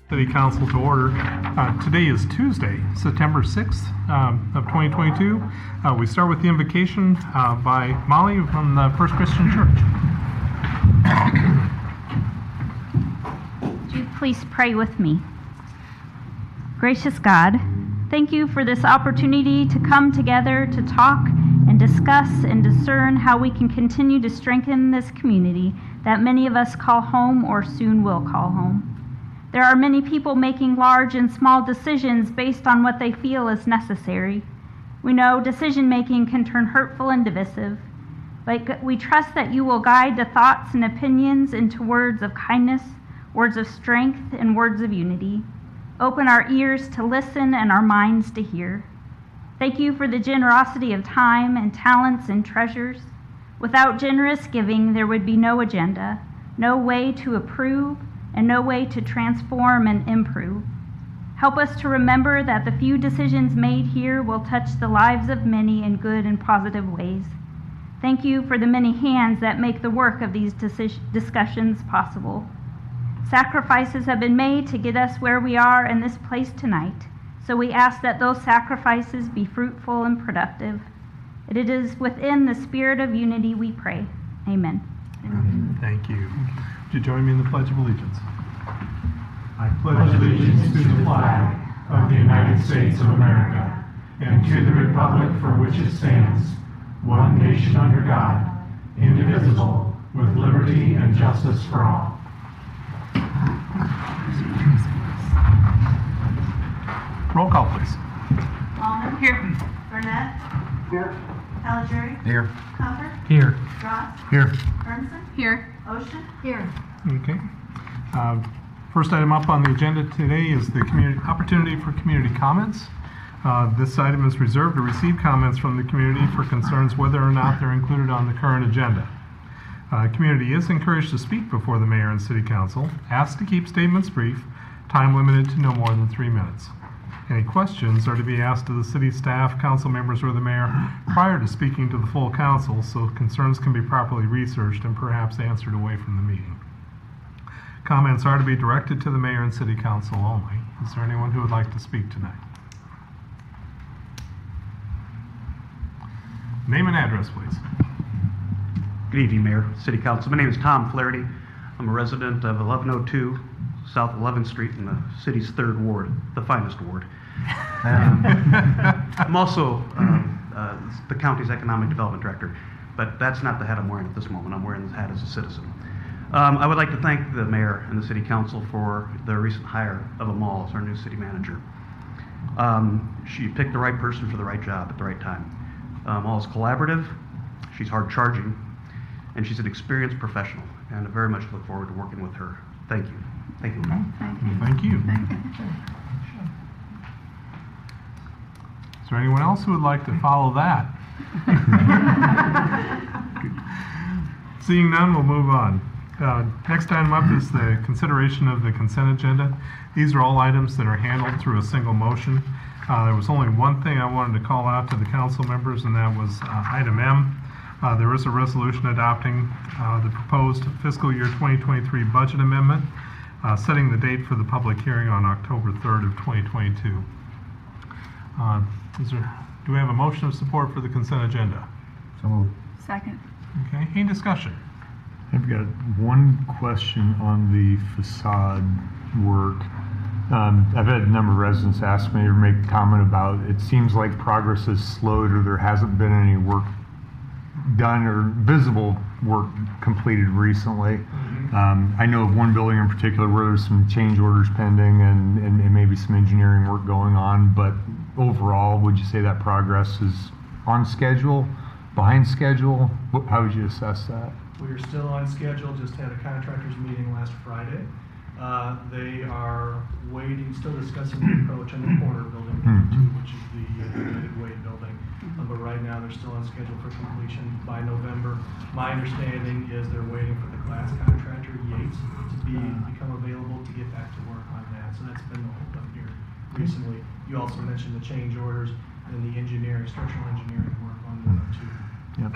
City Council to order. Today is Tuesday, September 6th of 2022. We start with the invocation by Molly from the First Christian Church. Would you please pray with me? Gracious God, thank you for this opportunity to come together to talk and discuss and discern how we can continue to strengthen this community that many of us call home or soon will call home. There are many people making large and small decisions based on what they feel is necessary. We know decision-making can turn hurtful and divisive, but we trust that you will guide the thoughts and opinions into words of kindness, words of strength, and words of unity. Open our ears to listen and our minds to hear. Thank you for the generosity of time and talents and treasures. Without generous giving, there would be no agenda, no way to approve, and no way to transform and improve. Help us to remember that the few decisions made here will touch the lives of many in good and positive ways. Thank you for the many hands that make the work of these discussions possible. Sacrifices have been made to get us where we are in this place tonight, so we ask that those sacrifices be fruitful and productive. It is within the spirit of unity we pray. Amen. Amen. Thank you. Would you join me in the Pledge of Allegiance? I pledge allegiance to the flag of the United States of America and to the republic for which it stands, one nation under God, indivisible, with liberty and justice for all. Roll call, please. Allman. Here. Burnett. Here. Caligari. Here. Comfort. Here. Ross. Here. Burnson. Here. Ocean. Here. Okay. First item up on the agenda today is the opportunity for community comments. This item is reserved to receive comments from the community for concerns whether or not they're included on the current agenda. Community is encouraged to speak before the mayor and city council, asked to keep statements brief, time limited to no more than 3 minutes. Any questions are to be asked of the city staff, council members, or the mayor prior to speaking to the full council, so concerns can be properly researched and perhaps answered away from the meeting. Comments are to be directed to the mayor and city council only. Is there anyone who would like to speak tonight? Name and address, please. Good evening, Mayor, City Council. My name is Tom Flaherty. I'm a resident of 1102 South 11th Street in the city's 3rd ward, the finest ward. I'm also the county's economic development director, but that's not the hat I'm wearing at this moment. I'm wearing the hat as a citizen. I would like to thank the mayor and the city council for the recent hire of Amal as our new city manager. She picked the right person for the right job at the right time. Amal is collaborative, she's hard charging, and she's an experienced professional, and I very much look forward to working with her. Thank you. Thank you. Thank you. Is there anyone else who would like to follow that? Seeing none, we'll move on. Next item up is the consideration of the consent agenda. These are all items that are handled through a single motion. There was only one thing I wanted to call out to the council members, and that was item M. There is a resolution adopting the proposed fiscal year 2023 budget amendment, setting the date for the public hearing on October 3rd of 2022. Do we have a motion of support for the consent agenda? So moved. Second. Okay, any discussion? I've got one question on the facade work. I've had a number of residents ask me or make a comment about it seems like progress has slowed or there hasn't been any work done or visible work completed recently. I know of one building in particular where there's some change orders pending and maybe some engineering work going on, but overall, would you say that progress is on schedule, behind schedule? How would you assess that? We are still on schedule, just had a contractors meeting last Friday. They are waiting, still discussing the approach on the corner building, which is the United Way building. But right now they're still on schedule for completion by November. My understanding is they're waiting for the glass contractor, Yates, to become available to get back to work on that. So that's been the hold up here recently. You also mentioned the change orders and the engineering, structural engineering work on 102. Yep.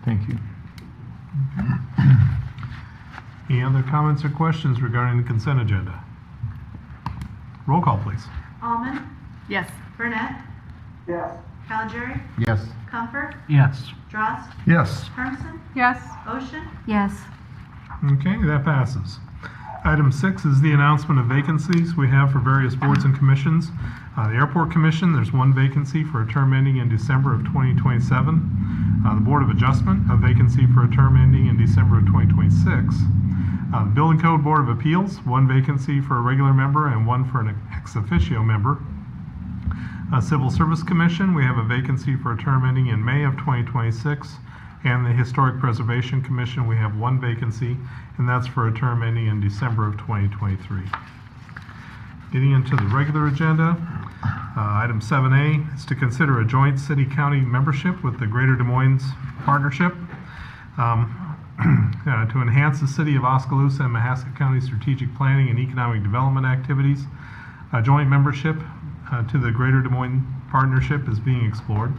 Thank you. Any other comments or questions regarding the consent agenda? Roll call, please. Almond, Yes. Burnett, Yes. Calgery, Yes. Comfort, Yes. Drost, Yes. Hermson, Yes. Ocean. Yes. Okay, that passes. Item 6 is the announcement of vacancies we have for various boards and commissions. The Airport Commission, there's one vacancy for a term ending in December of 2027. The Board of Adjustment, a vacancy for a term ending in December of 2026. The Building Code Board of Appeals, one vacancy for a regular member and one for an ex officio member. Civil Service Commission, we have a vacancy for a term ending in May of 2026. And the Historic Preservation Commission, we have one vacancy, and that's for a term ending in December of 2023. Getting into the regular agenda, item 7A is to consider a joint city-county membership with the Greater Des Moines Partnership to enhance the city of Oskaloosa and Mahaska County strategic planning and economic development activities. A joint membership to the Greater Des Moines Partnership is being explored.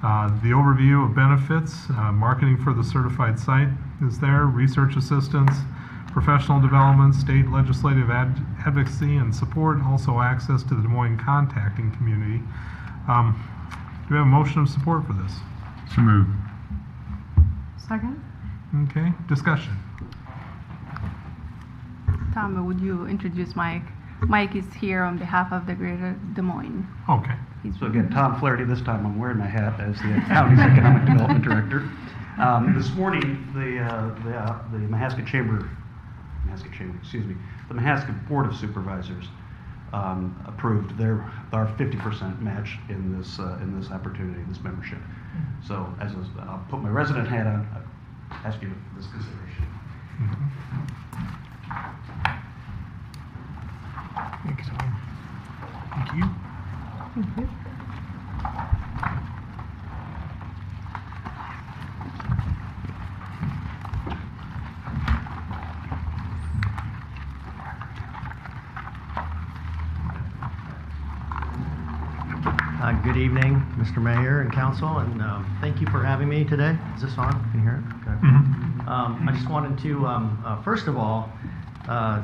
The overview of benefits, marketing for the certified site is there, research assistance, professional development, state legislative advocacy and support, also access to the Des Moines contacting community. Do we have a motion of support for this? So moved. Second. Okay, discussion. Tom, would you introduce Mike? Mike is here on behalf of the Greater Des Moines. Okay. So again, Tom Flaherty, this time I'm wearing my hat as the county's economic development director. This morning, the Mahaska Board of Supervisors approved our 50% match in this opportunity, this membership. So I'll put my resident hat on, I ask you for this consideration. Thank you, Tom. Thank you. Good evening, Mr. Mayor and Council, and thank you for having me today. Is this on? Can you hear it? Okay. I just wanted to, first of all,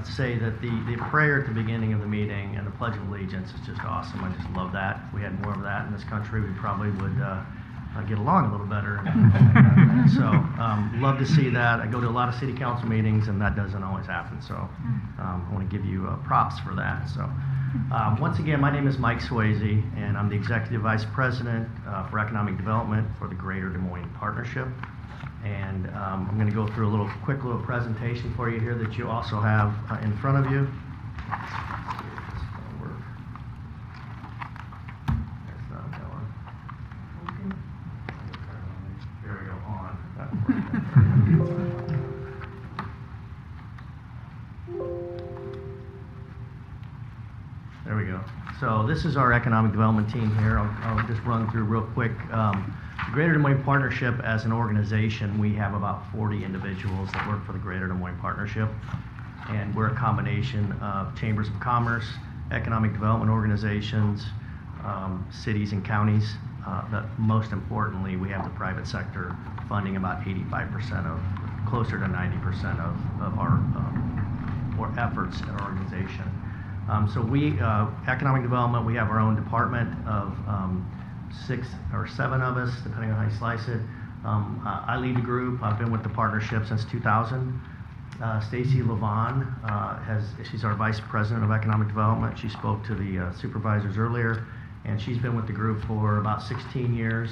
say that the prayer at the beginning of the meeting and the Pledge of Allegiance is just awesome. I just love that. If we had more of that in this country, we probably would get along a little better. So, love to see that. I go to a lot of city council meetings, and that doesn't always happen. So, I want to give you props for that. So, once again, my name is Mike Swayze, and I'm the Executive Vice President for Economic Development for the Greater Des Moines Partnership. And I'm going to go through a quick little presentation for you here that you also have in front of you. Let's see if this is going to work. That's not going. There we go, on. That worked. There we go. So this is our economic development team here. I'll just run through real quick. The Greater Des Moines Partnership, as an organization, we have about 40 individuals that work for the Greater Des Moines Partnership. And we're a combination of chambers of commerce, economic development organizations, cities and counties. But most importantly, we have the private sector funding about 85% of, closer to 90% of our efforts in our organization. So we, economic development, we have our own department of 6 or 7 of us, depending on how you slice it. I lead the group. I've been with the partnership since 2000. Stacy Levon she's our Vice President of Economic Development. She spoke to the supervisors earlier, and she's been with the group for about 16 years.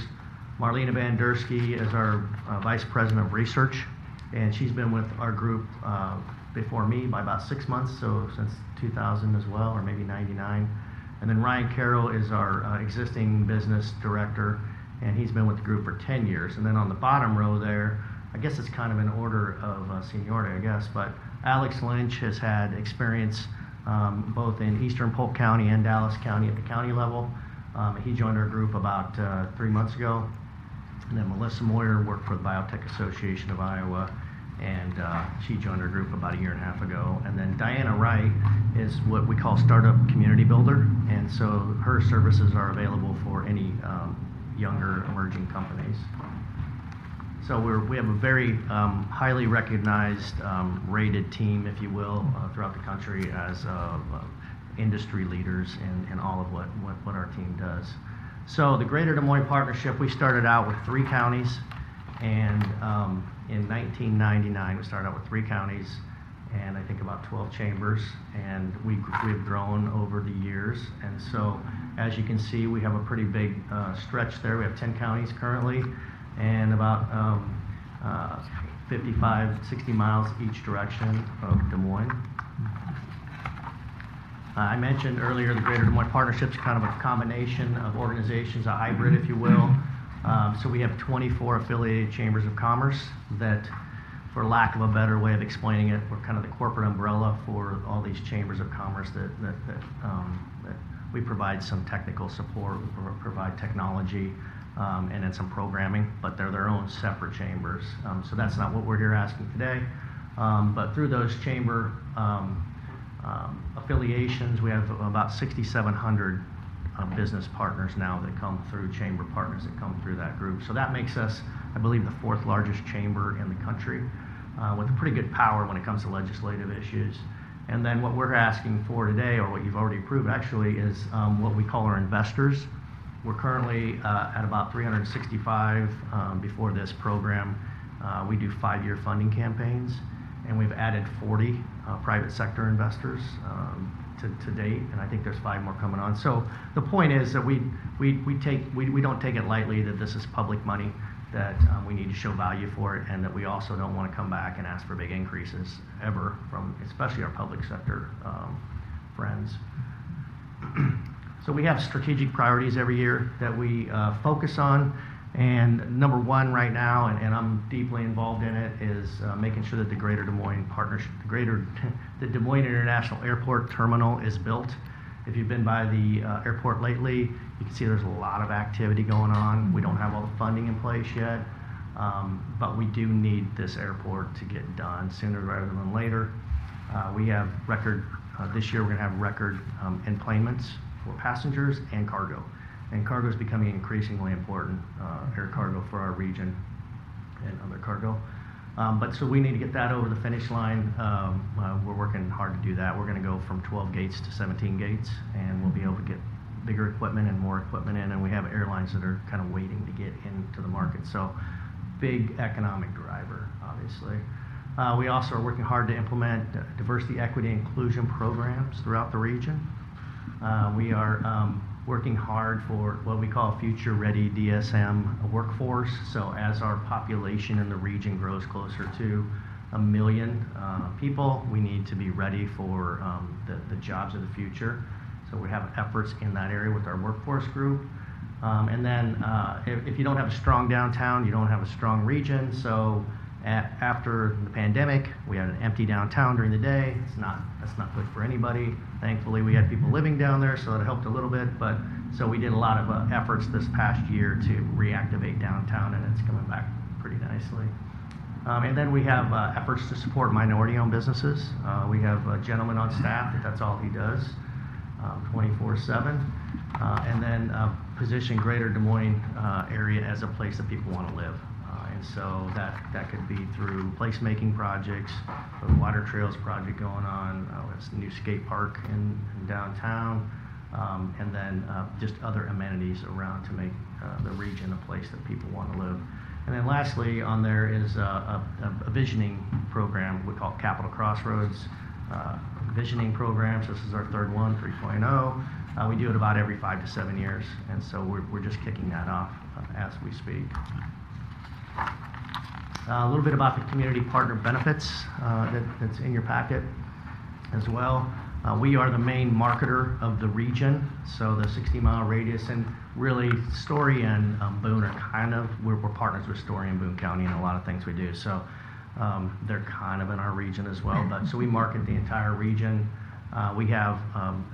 Marlena Van Dursky is our Vice President of Research, and she's been with our group before me by about 6 months, so since 2000 as well, or maybe 99. And then Ryan Carroll is our existing business director, and he's been with the group for 10 years. And then on the bottom row there, I guess it's kind of in order of seniority, I guess, but Alex Lynch has had experience both in Eastern Polk County and Dallas County at the county level. He joined our group about 3 months ago. And then Melissa Moyer worked for the Biotech Association of Iowa, and she joined our group about 1.5 years ago. And then Diana Wright is what we call Startup Community Builder, and so her services are available for any younger emerging companies. So we have a very highly recognized, rated team, if you will, throughout the country as industry leaders in all of what our team does. So the Greater Des Moines Partnership, we started out with 3 counties, and in 1999 we started out with 3 counties and I think about 12 chambers, and we've grown over the years. And so as you can see, we have a pretty big stretch there. We have 10 counties currently and about 55, 60 miles each direction of Des Moines. I mentioned earlier the Greater Des Moines Partnership is kind of a combination of organizations, a hybrid, if you will. So we have 24 affiliated chambers of commerce that, for lack of a better way of explaining it, we're kind of the corporate umbrella for all these chambers of commerce that we provide some technical support, we provide technology, and then some programming, but they're their own separate chambers. So that's not what we're here asking today. But through those chamber affiliations, we have about 6,700 business partners now that come through, chamber partners that come through that group. So that makes us, I believe, the 4th largest chamber in the country, with pretty good power when it comes to legislative issues. And then what we're asking for today, or what you've already approved actually, is what we call our investors. We're currently at about 365 before this program. We do 5-year funding campaigns, and we've added 40 private sector investors to date, and I think there's 5 more coming on. So the point is that we don't take it lightly that this is public money, that we need to show value for it, and that we also don't want to come back and ask for big increases ever from especially our public sector friends. So we have strategic priorities every year that we focus on, and number 1 right now, and I'm deeply involved in it, is making sure that the Greater Des Moines Partnership, the Des Moines International Airport Terminal is built. If you've been by the airport lately, you can see there's a lot of activity going on. We don't have all the funding in place yet, but we do need this airport to get done sooner rather than later. We have record, this year we're going to have record enplanements for passengers and cargo. And cargo is becoming increasingly important, air cargo for our region and other cargo. But so we need to get that over the finish line. We're working hard to do that. We're going to go from 12 gates to 17 gates, and we'll be able to get bigger equipment and more equipment in, and we have airlines that are kind of waiting to get into the market. So big economic driver, obviously. We also are working hard to implement diversity, equity, and inclusion programs throughout the region. We are working hard for what we call future-ready DSM workforce. So as our population in the region grows closer to 1 million people, we need to be ready for the jobs of the future. So we have efforts in that area with our workforce group. And then if you don't have a strong downtown, you don't have a strong region. So after the pandemic, we had an empty downtown during the day. That's not good for anybody. Thankfully, we had people living down there, so it helped a little bit. But so we did a lot of efforts this past year to reactivate downtown, and it's coming back pretty nicely. And then we have efforts to support minority-owned businesses. We have a gentleman on staff that's all he does, 24/7. And then position Greater Des Moines area as a place that people want to live. And so that could be through placemaking projects, the Water Trails project going on, it's a new skate park in downtown, and then just other amenities around to make the region a place that people want to live. And then lastly on there is a visioning program we call Capital Crossroads visioning programs. This is our 3rd one, 3.0. We do it about every 5 to 7 years, and so we're just kicking that off as we speak. A little bit about the community partner benefits that's in your packet as well. We are the main marketer of the region, so the 60-mile radius, and really Story and Boone are kind of, we're partners with Story and Boone County in a lot of things we do, so they're kind of in our region as well. But so we market the entire region. We have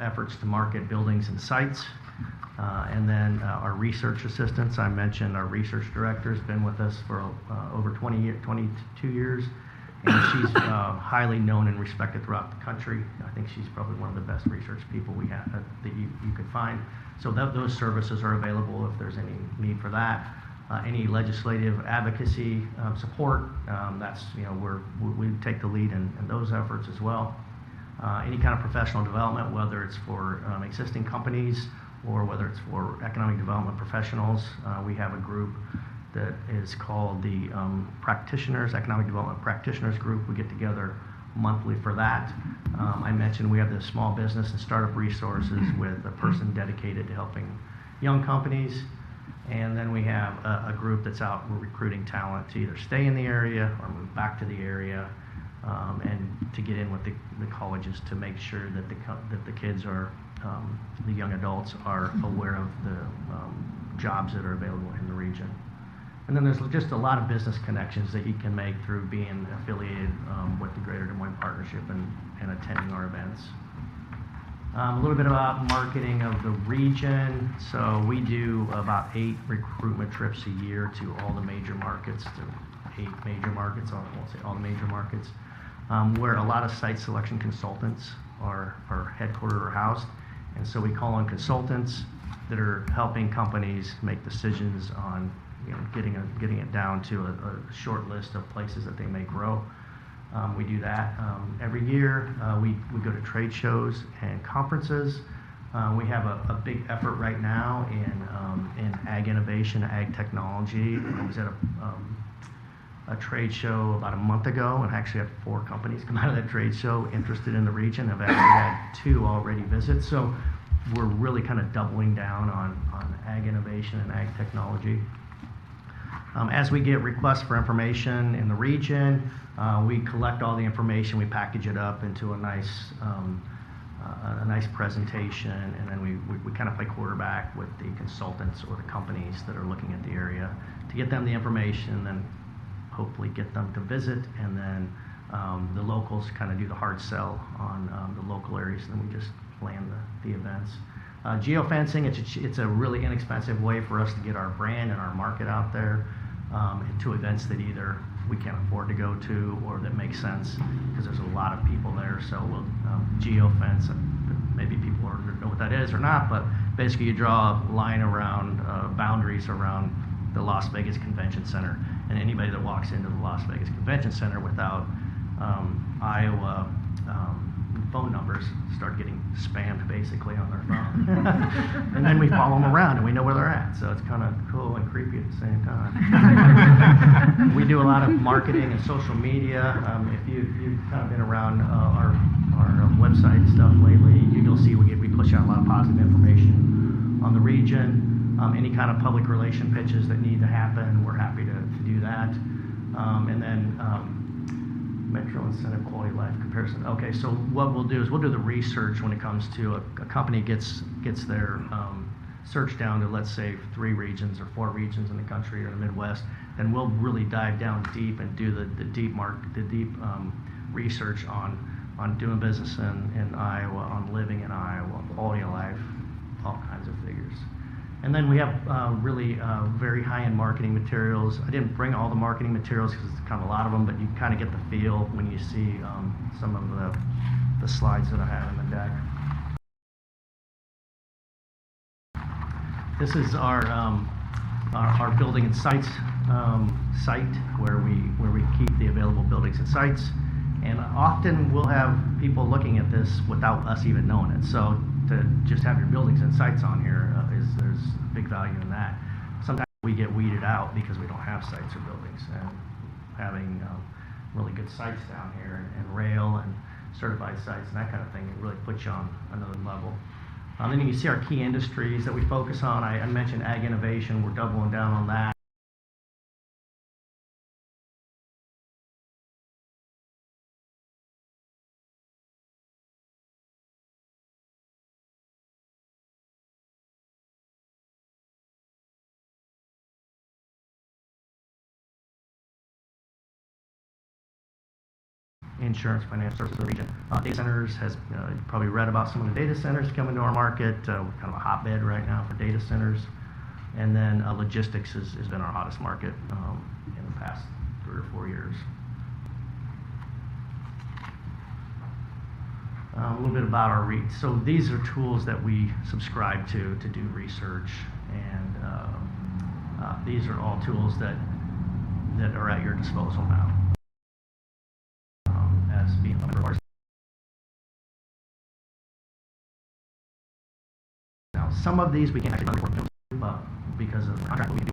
efforts to market buildings and sites. And then our research assistants, I mentioned our research director has been with us for over 22 years, and she's highly known and respected throughout the country. I think she's probably one of the best research people we have that you could find. So those services are available if there's any need for that. Any legislative advocacy support, that's, we take the lead in those efforts as well. any kind of professional development, whether it's for existing companies or whether it's for economic development professionals. We have a group that is called the Economic Development Practitioners Group. We get together monthly for that. I mentioned we have the small business and startup resources with a person dedicated to helping young companies. And then we have a group that's out recruiting talent to either stay in the area or move back to the area, and to get in with the colleges to make sure that the kids are, the young adults are aware of the jobs that are available in the region. And then there's just a lot of business connections that you can make through being affiliated with the Greater Des Moines Partnership and attending our events. A little bit about marketing of the region. So we do about 8 recruitment trips a year to all the major markets, to 8 major markets, I won't say all the major markets, where a lot of site selection consultants are headquartered or housed. And so we call on consultants that are helping companies make decisions on getting it down to a short list of places that they may grow. We do that every year. We go to trade shows and conferences. We have a big effort right now in ag innovation, ag technology. I was at a trade show about a month ago and actually had 4 companies come out of that trade show interested in the region. I've actually had 2 already visit. So we're really kind of doubling down on ag innovation and ag technology. As we get requests for information in the region, we collect all the information, we package it up into a nice presentation, and then we kind of play quarterback with the consultants or the companies that are looking at the area to get them the information, then hopefully get them to visit, and then the locals kind of do the hard sell on the local areas, and then we just plan the events. Geofencing, it's a really inexpensive way for us to get our brand and our market out there to events that either we can't afford to go to or that make sense because there's a lot of people there. So we'll geofence, maybe people don't know what that is or not, but basically you draw a line around boundaries around the Las Vegas Convention Center, and anybody that walks into the Las Vegas Convention Center without Iowa phone numbers start getting spammed basically on their phone. And then we follow them around and we know where they're at. So it's kind of cool and creepy at the same time. We do a lot of marketing and social media. If you've kind of been around our website and stuff lately, you'll see we push out a lot of positive information on the region. Any kind of public relation pitches that need to happen, we're happy to do that. And then Metro Incentive Quality of Life Comparison. Okay, so what we'll do is we'll do the research when it comes to a company gets their search down to, let's say, 3 regions or 4 regions in the country or the Midwest, then we'll really dive down deep and do the deep research on doing business in Iowa, on living in Iowa, quality of life, all kinds of figures. And then we have really very high-end marketing materials. I didn't bring all the marketing materials because it's kind of a lot of them, but you kind of get the feel when you see some of the slides that I have in the deck. This is our building and sites site where we keep the available buildings and sites. And often we'll have people looking at this without us even knowing it. So to just have your buildings and sites on here there's big value in that. Sometimes we get weeded out because we don't have sites or buildings, and having really good sites down here and rail and certified sites and that kind of thing, it really puts you on another level. Then you can see our key industries that we focus on. I mentioned ag innovation. We're doubling down on that. Insurance, financial services of the region. Data centers has, you've probably read about some of the data centers coming to our market. We're kind of a hotbed right now for data centers. And then logistics has been our hottest market in the past 3 or 4 years. A little bit about our REIT. So these are tools that we subscribe to do research, and these are all tools that are at your disposal now. As being a member of our Some of these we can't actually run the but because of the contract we do.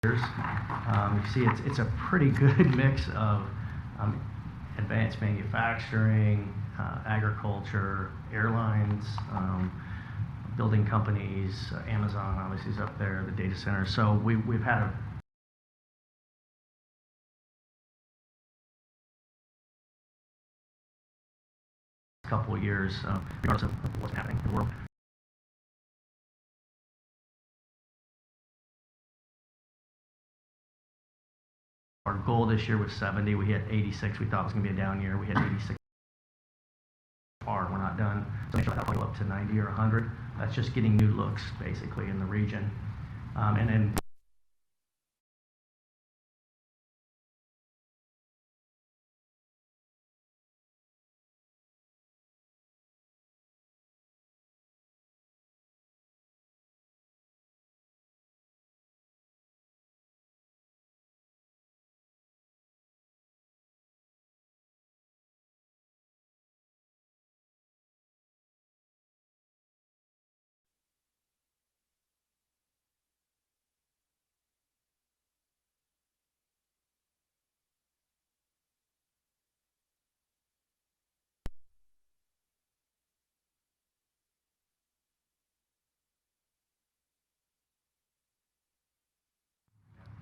You see, it's a pretty good mix of advanced manufacturing, agriculture, airlines, building companies, Amazon obviously is up there, the data centers. So we've had a couple of years, regardless of what's happening in the world. Our goal this year was 70. We hit 86. We thought it was going to be a down year. We hit 86. We're not done. So that'll go up to 90 or 100. That's just getting new looks, basically, in the region. And then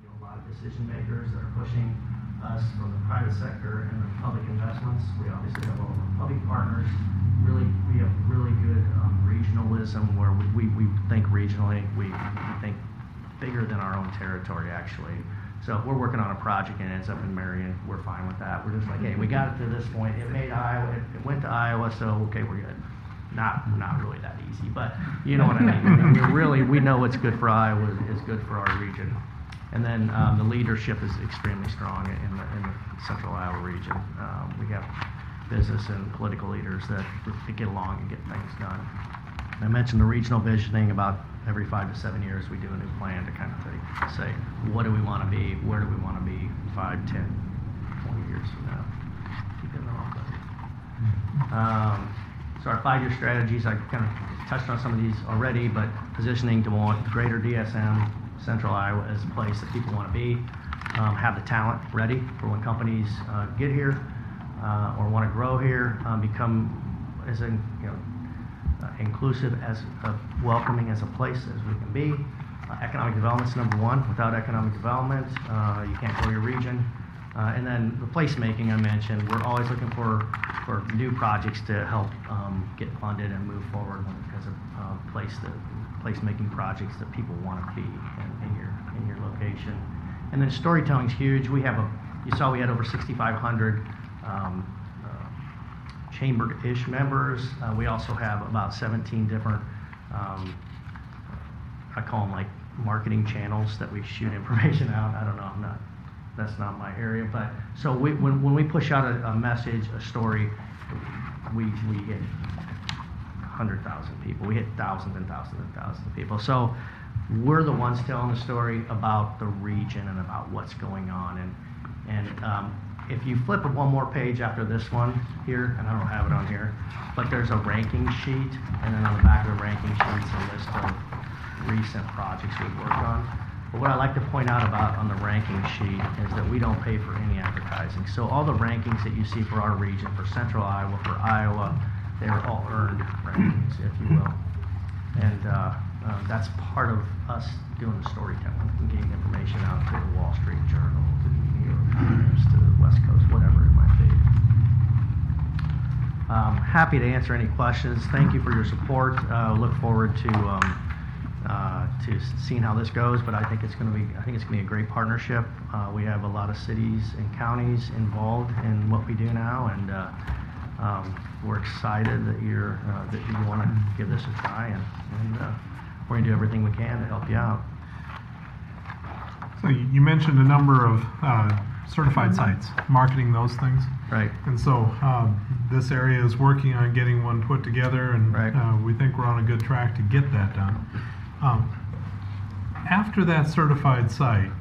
a lot of decision makers that are pushing us from the private sector and the public investments. We obviously have all of our public partners. We have really good regionalism where we think regionally. We think bigger than our own territory, actually. So if we're working on a project and it ends up in Marion, we're fine with that. We're just like, hey, we got it to this point. It made Iowa. It went to Iowa, so okay, we're good. Not really that easy, but you know what I mean. We know what's good for Iowa is good for our region. And then the leadership is extremely strong in the central Iowa region. We have business and political leaders that get along and get things done. I mentioned the regional visioning. About every 5 to 7 years we do a new plan to kind of say, what do we want to be? Where do we want to be 5, 10, 20 years from now? Keep getting all done. So our 5-year strategies, I kind of touched on some of these already, but positioning Des Moines, greater DSM, Central Iowa as a place that people want to be, have the talent ready for when companies get here or want to grow here, become as inclusive, as welcoming as a place as we can be. Economic development's number one. Without economic development, you can't grow your region. And then the placemaking I mentioned, we're always looking for new projects to help get funded and move forward because of placemaking projects that people want to be in your location. And then storytelling's huge. We have you saw we had over 6,500 chambered-ish members. We also have about 17 different, I call them like marketing channels that we shoot information out. I don't know, that's not my area, but so when we push out a message, a story, we hit 100,000 people. We hit thousands and thousands and thousands of people. So we're the ones telling the story about the region and about what's going on. And if you flip one more page after this one here, and I don't have it on here, but there's a ranking sheet, and then on the back of the ranking sheet is a list of recent projects we've worked on. But what I like to point out about on the ranking sheet is that we don't pay for any advertising. So all the rankings that you see for our region, for Central Iowa, for Iowa, they're all earned rankings, if you will. And that's part of us doing the storytelling and getting information out to the Wall Street Journal, to the New York Times, to the West Coast, whatever it might be. Happy to answer any questions. Thank you for your support. Look forward to seeing how this goes, but I think it's going to be a great partnership. We have a lot of cities and counties involved in what we do now, and we're excited that you want to give this a try, and we're going to do everything we can to help you out. So you mentioned a number of certified sites, marketing those things. Right. And so this area is working on getting one put together, and right. We think we're on a good track to get that done. After that certified site,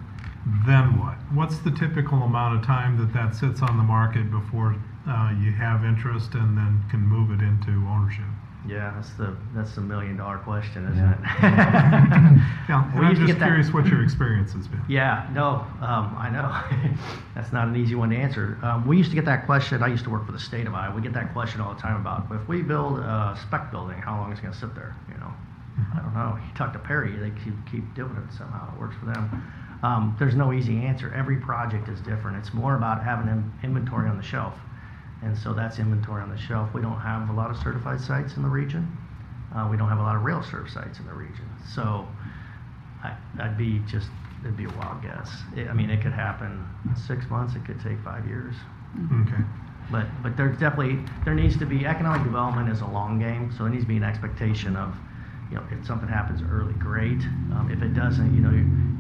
then what? What's the typical amount of time that sits on the market before you have interest and then can move it into ownership? Yeah, that's the $1,000,000 question, isn't it? Yeah, and We I'm used to just get that- curious what your experience has been. Yeah, no, I know. That's not an easy one to answer. We used to get that question. I used to work for the state of Iowa. We get that question all the time about, if we build a spec building, how long is it going to sit there? You know, I don't know. You talk to Perry, they keep doing it somehow. It works for them. There's no easy answer. Every project is different. It's more about having inventory on the shelf. And so that's inventory on the shelf. We don't have a lot of certified sites in the region. We don't have a lot of rail serve sites in the region. So it'd be a wild guess. I mean, it could happen in 6 months. It could take 5 years. Okay. But there needs to be, economic development is a long game, so there needs to be an expectation of, you know, if something happens early, great. If it doesn't, you know,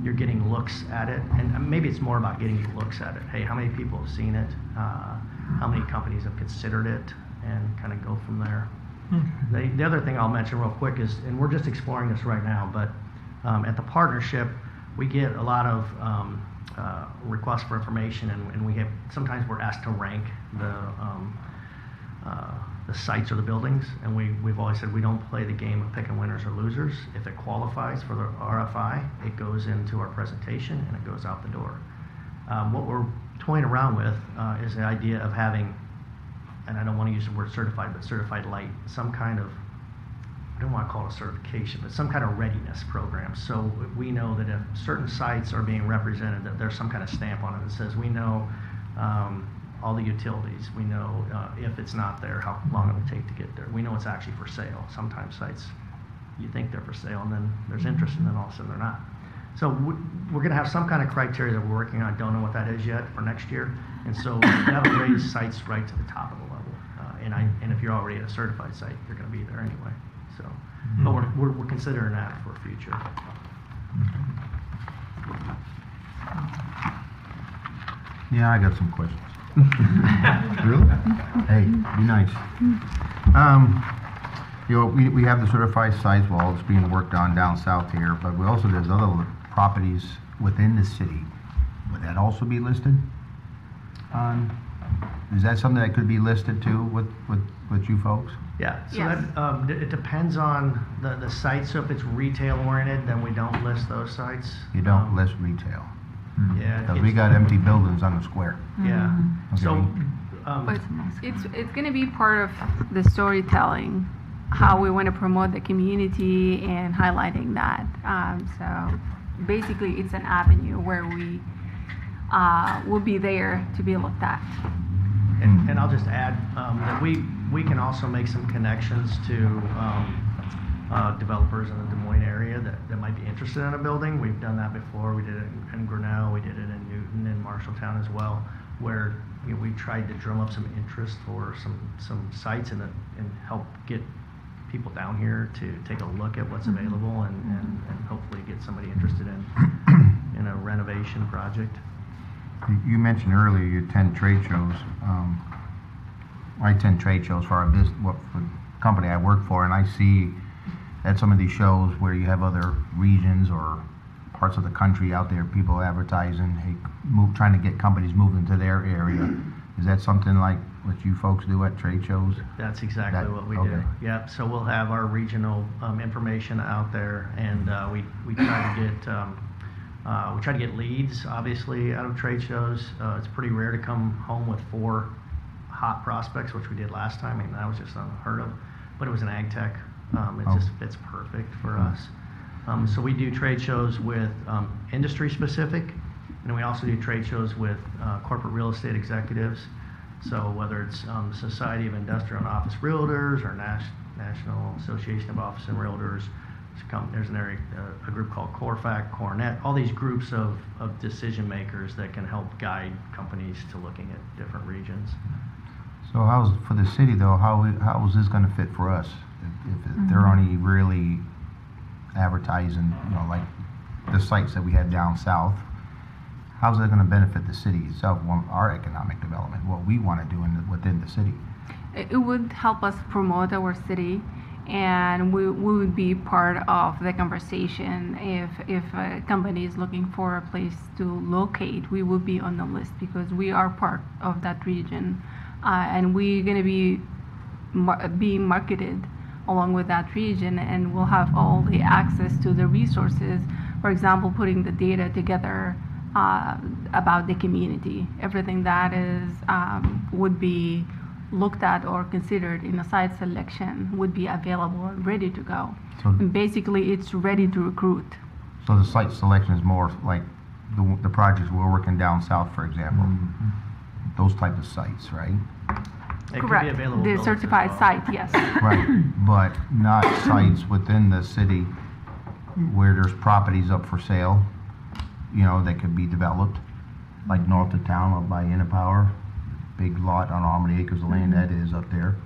you're getting looks at it, and maybe it's more about getting looks at it. Hey, how many people have seen it? How many companies have considered it? And kind of go from there. Okay. The other thing I'll mention real quick is, and we're just exploring this right now, but at the partnership, we get a lot of requests for information, and we have, sometimes we're asked to rank the sites or the buildings, and we've always said we don't play the game of picking winners or losers. If it qualifies for the RFI, it goes into our presentation and it goes out the door. What we're toying around with is the idea of having, and I don't want to use the word certified, but certified light, some kind of, I don't want to call it a certification, but some kind of readiness program. So we know that if certain sites are being represented, that there's some kind of stamp on it that says we know all the utilities. We know if it's not there, how long it will take to get there. We know it's actually for sale. Sometimes sites, you think they're for sale, and then there's interest, and then all of a sudden they're not. So we're going to have some kind of criteria that we're working on. I don't know what that is yet for next year. And so that'll raise sites right to the top of the level. And if you're already at a certified site, you're going to be there anyway. So, but we're considering that for future. Yeah, I got some questions. Really? Hey, be nice. You know, we have the certified sites, well, it's being worked on down south here, but we also, there's other properties within the city. Would that also be listed? Is that something that could be listed too with you folks? Yeah, so Yes. that, it depends on the site. So if it's retail oriented, then we don't list those sites. You don't list retail? Yeah. Because we got empty buildings on the square. Yeah. Okay. So, But it's going to be part of the storytelling, how we want to promote the community and highlighting that. So basically, it's an avenue where we will be there to be looked at. and I'll just add that we can also make some connections to developers in the Des Moines area that might be interested in a building. We've done that before. We did it in Grinnell, we did it in Newton and Marshalltown as well, where we tried to drum up some interest for some sites and help get people down here to take a look at what's available and hopefully get somebody interested in a renovation project. You mentioned earlier you attend trade shows. I attend trade shows for our business, for the company I work for, and I see at some of these shows where you have other regions or parts of the country out there, people advertising, hey, trying to get companies moving to their area. Is that something like what you folks do at trade shows? That's exactly what we do. Okay. Yep. So we'll have our regional information out there, and we try to get leads, obviously, out of trade shows. It's pretty rare to come home with 4 hot prospects, which we did last time. I mean, that was just unheard of. But it was an ag tech. It just fits perfect for us. So we do trade shows with industry specific, and we also do trade shows with corporate real estate executives. So whether it's the Society of Industrial and Office Realtors or National Association of Office and Realtors, there's an area, a group called Corfac, Cornet, all these groups of decision makers that can help guide companies to looking at different regions. So how's, for the city though, how is this gonna fit for us? If they're only really advertising, you know, like the sites that we had down south, how's that gonna benefit the city itself, our economic development, what we wanna do within the city? It would help us promote our city, and we would be part of the conversation. If a company is looking for a place to locate, we would be on the list because we are part of that region. and we're going to be being marketed along with that region, and we'll have all the access to the resources. For example, putting the data together about the community, everything that is would be looked at or considered in a site selection would be available and ready to go. So- And basically, it's ready to recruit. So the site selection is more like the projects we're working down south, for example. Those type of sites, right? It could be Correct. available The buildings as certified well. site, yes. Right, but not sites within the city where there's properties up for sale, you know, that could be developed, like north of town up by Power, big lot on how many acres of land that is up there.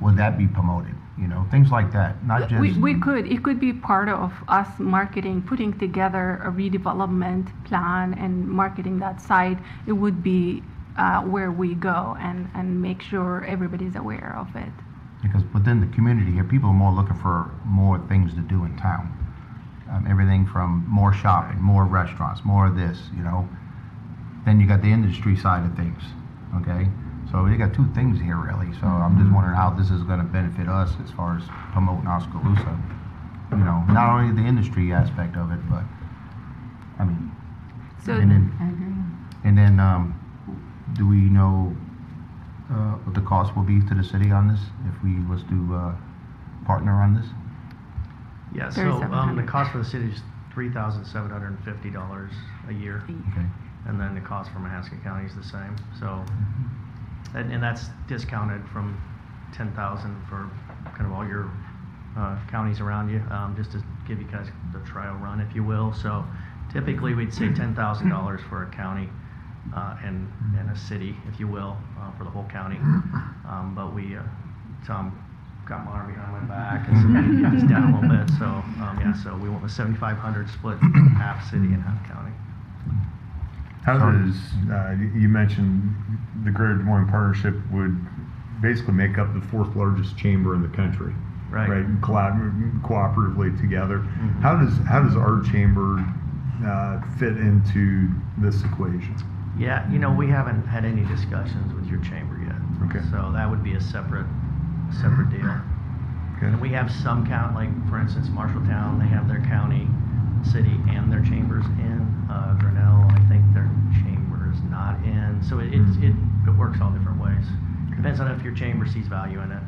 Would that be promoted? You know, things like that, not just. It could be part of us marketing, putting together a redevelopment plan and marketing that site. It would be where we go and make sure everybody's aware of it. Because within the community here, people are more looking for more things to do in town. Everything from more shopping, more restaurants, more of this, you know. Then you got the industry side of things, okay? So you got two things here really. So I'm just wondering how this is gonna benefit us as far as promoting Oskaloosa. You know, not only the industry aspect of it, but, I mean, So and then, do we know what the cost will be to the city on this if we was to partner on this? Yeah, so the cost for the city is $3,750 a year, Okay. and then the cost for Mahaska County is the same. So, and that's discounted from 10,000 for kind of all your counties around you, just to give you guys the trial run, if you will. So, typically we'd say $10,000 for a county and a city, if you will, for the whole county. But we, Tom got my arm behind my back and so we got this down a little bit. So yeah, so we went with 7,500 split half city and half county. How does, you mentioned the Greater Des Moines Partnership would basically make up the fourth largest chamber in the country. Right. And cooperatively together. How does our chamber fit into this equation? Yeah, you know, we haven't had any discussions with your chamber yet. Okay. So that would be a separate deal. Okay. And we have some like for instance, Marshalltown, they have their county, city, and their chambers in. Grinnell, I think their chamber is not in. So it works all different ways. Depends on if your chamber sees value in it.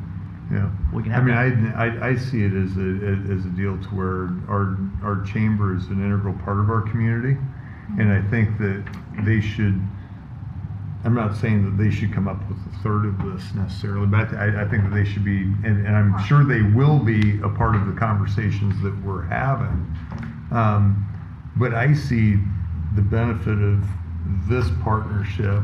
Yeah. We can have I mean, I see it as a deal to where our chamber is an integral part of our community, and I think that they should. I'm not saying that they should come up with a third of this necessarily, but I think that they should be, and I'm sure they will be a part of the conversations that we're having. But I see the benefit of this partnership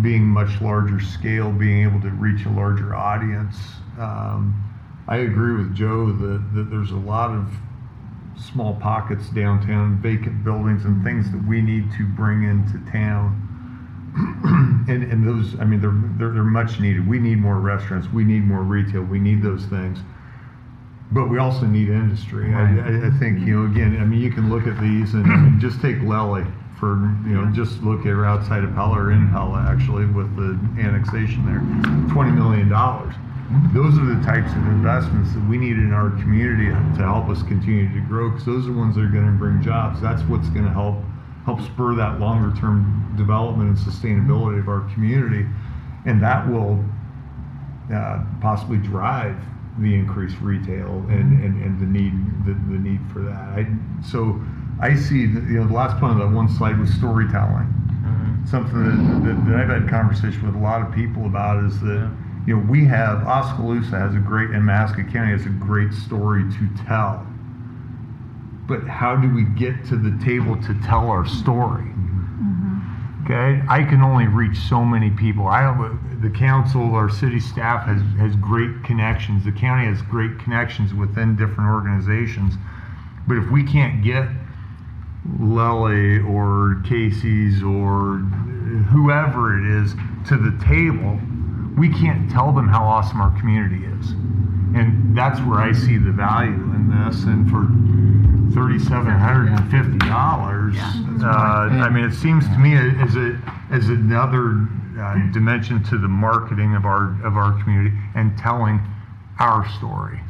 being much larger scale, being able to reach a larger audience. I agree with Joe that there's a lot of small pockets downtown, vacant buildings and things that we need to bring into town. and those, I mean, they're much needed. We need more restaurants, we need more retail, we need those things. But we also need industry. I think, you know, again, I mean, you can look at these and just take Lely for, you know, just look at her outside of Pella or in Pella actually with the annexation there, $20 million. Those are the types of investments that we need in our community to help us continue to grow, because those are the ones that are going to bring jobs. That's what's going to help spur that longer term development and sustainability of our community, and that will possibly drive the increased retail and the need for that. So I see that, you know, the last point on that one slide was storytelling. Something that I've had conversation with a lot of people about is that, you know, we have, Oskaloosa has a great, and Mahaska County has a great story to tell. But how do we get to the table to tell our story? Okay, I can only reach so many people. The council, our city staff has great connections. The county has great connections within different organizations. But if we can't get Lely or Casey's or whoever it is to the table, we can't tell them how awesome our community is. And that's where I see the value in this. And for $3,750. I mean, it seems to me as another dimension to the marketing of our community and telling our story,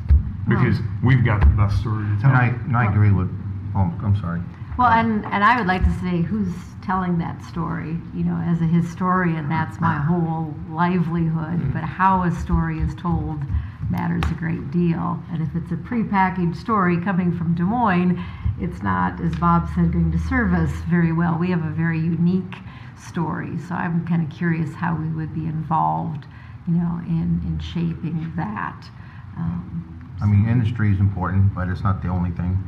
because we've got the best story to tell. And I agree with, I'm sorry. Well, and I would like to say who's telling that story. You know, as a historian, that's my whole livelihood. But how a story is told matters a great deal. And if it's a prepackaged story coming from Des Moines, it's not, as Bob said, going to serve us very well. We have a very unique story. So I'm kind of curious how we would be involved, you know, in shaping that. I mean, industry is important, but it's not the only thing.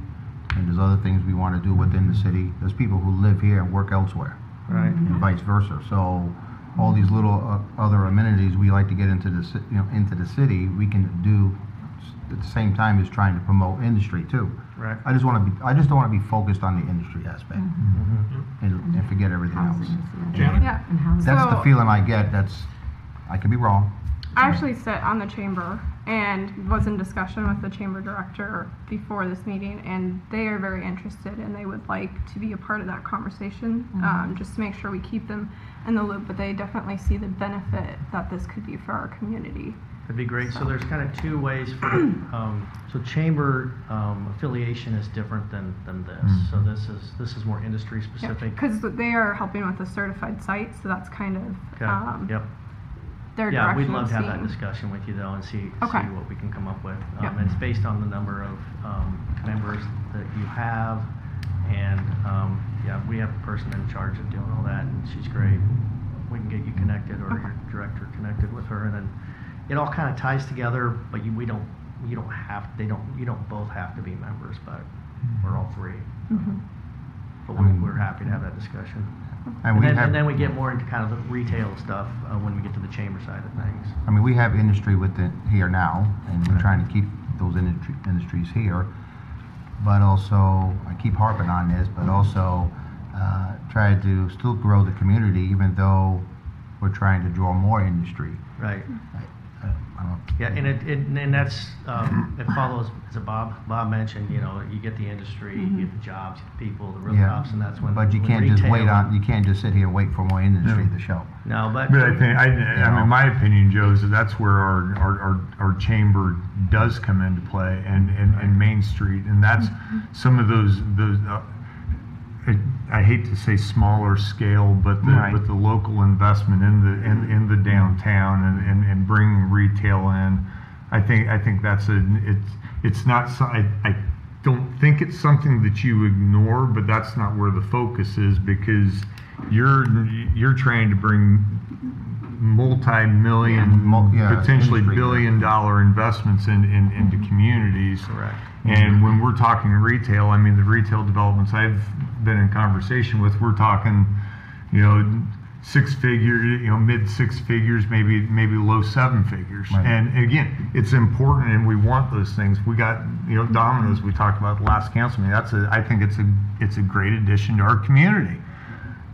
And there's other things we want to do within the city. There's people who live here and work elsewhere. Right. And vice versa. So all these little other amenities we like to get into the into the city, we can do at the same time as trying to promote industry too. Right. I just don't want to be focused on the industry aspect and forget everything else. Janet? Yeah. That's So- the feeling I get. I could be wrong. I actually sit on the chamber and was in discussion with the chamber director before this meeting, and they are very interested and they would like to be a part of that conversation, just to make sure we keep them in the loop. But they definitely see the benefit that this could be for our community. That'd be great. So there's kind of two ways for, so chamber affiliation is different than this. So this is more industry specific. Because they are helping with a certified site, so that's kind of Okay. Yep. their Yeah, direction we'd love of to have that seeing. discussion with you though and see Okay. what we can come up with. Yep. And it's based on the number of members that you have, and yeah, we have a person in charge of doing all that, and she's great. We can get you connected, or your director connected with her, and then it all kind of ties together. But you don't both have to be members, but we're all three. But we're happy to have that discussion. And And then we get more into kind of the retail stuff when we get to the chamber side of things. I mean, we have industry here now, and we're trying to keep those industries here. But also, I keep harping on this, but also try to still grow the community, even though we're trying to draw more industry. Right. I don't know. Yeah, and that's it follows, as Bob mentioned. You know, you get the industry, you get the jobs, the people, the rooftops, and that's when. But you when can't just wait retail- you can't just sit here and wait for more industry to show. No, but But I think, I mean, my opinion, Joe, is that's where our chamber does come into play, and Main Street, and that's some of those I hate to say smaller scale, but the local investment in the downtown and bringing retail in. I think that's it's not I don't think it's something that you ignore, but that's not where the focus is, because you're trying to bring multi-million, potentially industry, billion-dollar investments into communities. Correct. And when we're talking retail, I mean, the retail developments I've been in conversation with, we're talking, six figures, mid six figures, maybe low seven figures. Right. And again, it's important, and we want those things. We got, Domino's we talked about the last council meeting. I think it's a great addition to our community.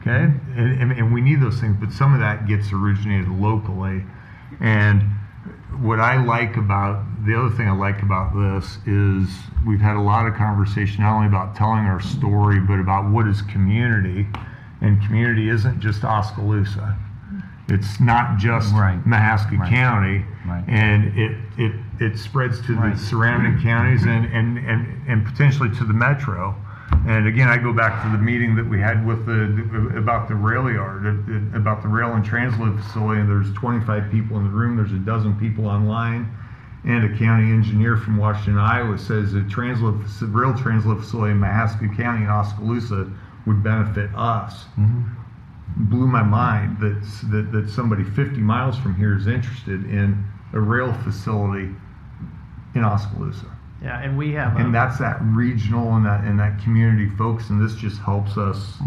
Okay, and we need those things, but some of that gets originated locally. And what I like about, the other thing I like about this is we've had a lot of conversation not only about telling our story, but about what is community. And community isn't just Oskaloosa. It's not just Mahaska County. Right. And it spreads to the surrounding counties and potentially to the metro. And again, I go back to the meeting that we had with about the rail yard, about the rail and transload facility, and there's 25 people in the room, there's a dozen people online, and a county engineer from Washington, Iowa says a rail transload facility in Mahaska County in Oskaloosa would benefit us. Blew my mind that somebody 50 miles from here is interested in a rail facility in Oskaloosa. Yeah, and we have. And that's that regional and that community focus, and this just helps us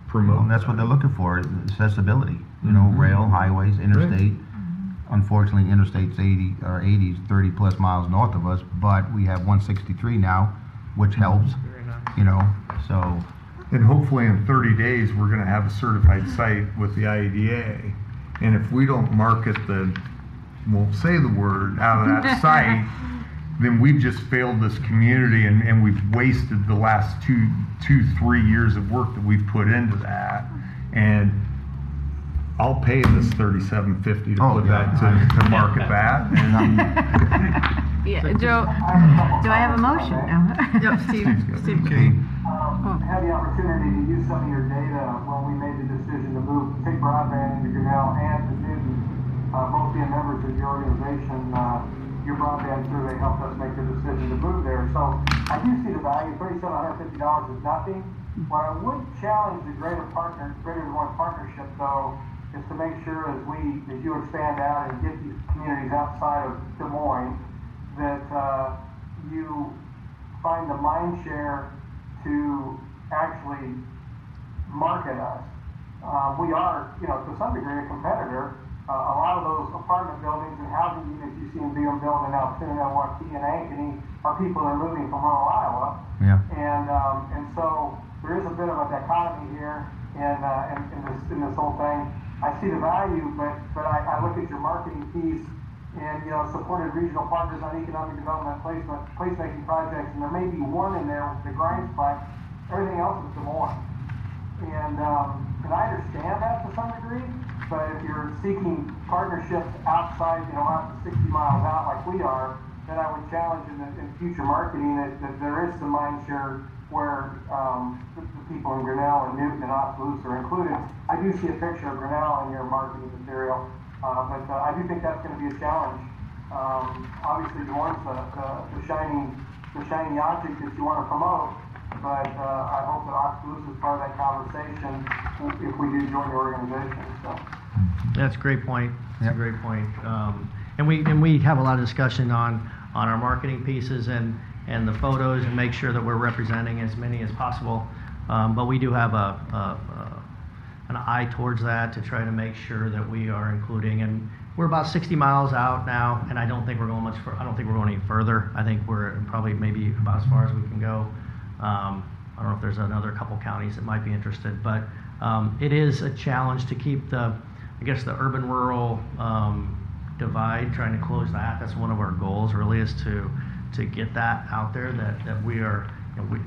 promote. And that's what they're looking for, accessibility. Rail, highways, interstate. Unfortunately, interstate's 80's 30 plus miles north of us, but we have 163 now, which helps. Very nice. So. And hopefully in 30 days, we're gonna have a certified site with the IEDA. And if we don't market won't say the word out of that site, then we've just failed this community, and we've wasted the last 3 years of work that we've put into that. And I'll pay this $37.50 to put that to market that. And Yeah, Joe. Do I have a motion? No. Yep, Steve. Okay. Had the opportunity to use some of your data when we made the decision to take broadband into Grinnell and to Newton, both being members of your organization. Your broadband survey helped us make the decision to move there. So I do see the value. $3,750 is nothing. What I would challenge the Greater Des Moines partnership, though, is to make sure as you expand out and get these communities outside of Des Moines, that you find the mind share to actually market us. We are, to some degree, a competitor. A lot of those apartment buildings and housing units you see in being built in Altoona, Milwaukee, and Ankeny are people that are moving from rural Iowa. Yeah. And so there is a bit of a dichotomy here in this whole thing. I see the value, but I look at your marketing piece and supported regional partners on economic development placemaking projects, and there may be one in there with the grind spike. Everything else is Des Moines. And I understand that to some degree, but if you're seeking partnerships outside, out to 60 miles out like we are, then I would challenge in future marketing that there is some mind share where the people in Grinnell and Newton and Oskaloosa are included. I do see a picture of Grinnell in your marketing material, but I do think that's going to be a challenge. Obviously, Des Moines the shiny object that you want to promote, but I hope that Oskaloosa is part of that conversation if we do join the organization. So. That's a great point. That's a great point. And we have a lot of discussion on our marketing pieces and the photos, and make sure that we're representing as many as possible. But we do have an eye towards that to try to make sure that we are including. And we're about 60 miles out now, and I don't think we're going much. I don't think we're going any further. I think we're probably maybe about as far as we can go. I don't know if there's another couple counties that might be interested, but it is a challenge to keep the urban-rural divide, trying to close that. That's one of our goals, really, is to get that out there, that we are,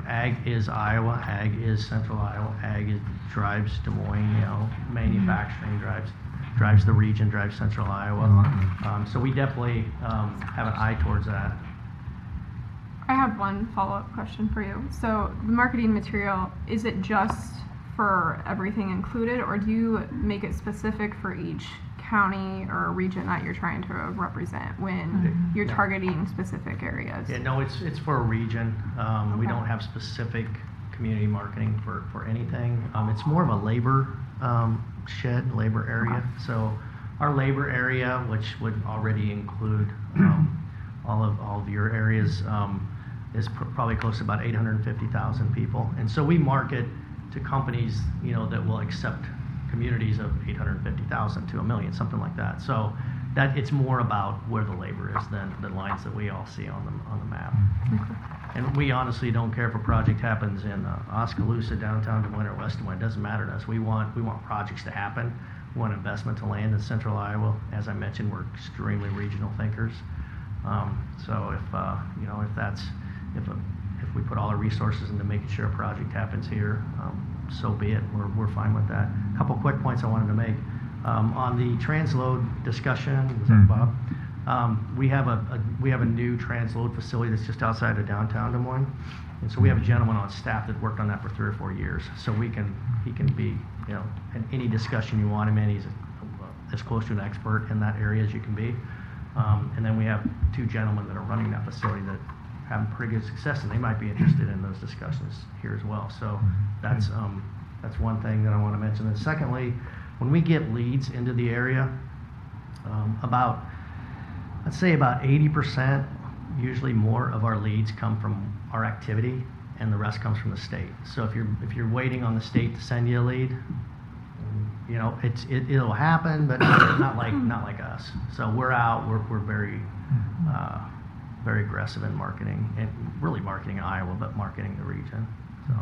ag is Iowa, ag is central Iowa, ag drives Des Moines, manufacturing drives the region, drives central Iowa. So we definitely have an eye towards that. I have one follow-up question for you. So the marketing material, is it just for everything included, or do you make it specific for each county or region that you're trying to represent when you're targeting specific areas? Yeah, no, it's for a region. We don't have specific community marketing for anything. It's more of a labor labor area. So our labor area, which would already include all of your areas, is probably close to about 850,000 people. And so we market to companies, that will accept communities of 850,000 to 1 million, something like that. So that it's more about where the labor is than the lines that we all see on the map. And we honestly don't care if a project happens in Oskaloosa, downtown Des Moines, or West Des Moines. It doesn't matter to us. We want projects to happen. We want investment to land in central Iowa. As I mentioned, we're extremely regional thinkers. So if we put all our resources into making sure a project happens here, so be it. We're fine with that. A couple quick points I wanted to make. On the transload discussion, was that Bob? We have a new transload facility that's just outside of downtown Des Moines, and so we have a gentleman on staff that worked on that for 3 or 4 years. So he can be, in any discussion you want him in, he's as close to an expert in that area as you can be. And then we have 2 gentlemen that are running that facility that having pretty good success, and they might be interested in those discussions here as well. So that's one thing that I want to mention. And secondly, when we get leads into the area, let's say about 80%, usually more of our leads come from our activity, and the rest comes from the state. So if you're waiting on the state to send you a lead, it'll happen, but not like us. So we're out. We're very very aggressive in marketing, and really marketing Iowa, but marketing the region. So,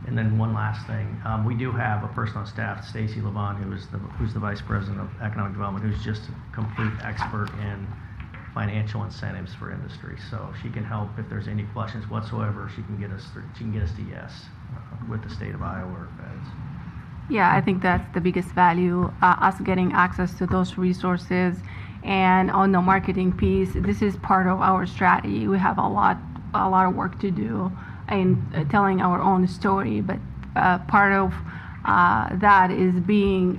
and then one last thing, we do have a person on staff, Stacy Levon, who's the vice president of economic development, who's just a complete expert in financial incentives for industry. So she can help if there's any questions whatsoever. She can get us to yes with the state of Iowa or feds. Yeah, I think that's the biggest value, us getting access to those resources. And on the marketing piece, this is part of our strategy. We have a lot of work to do in telling our own story, but part of that is being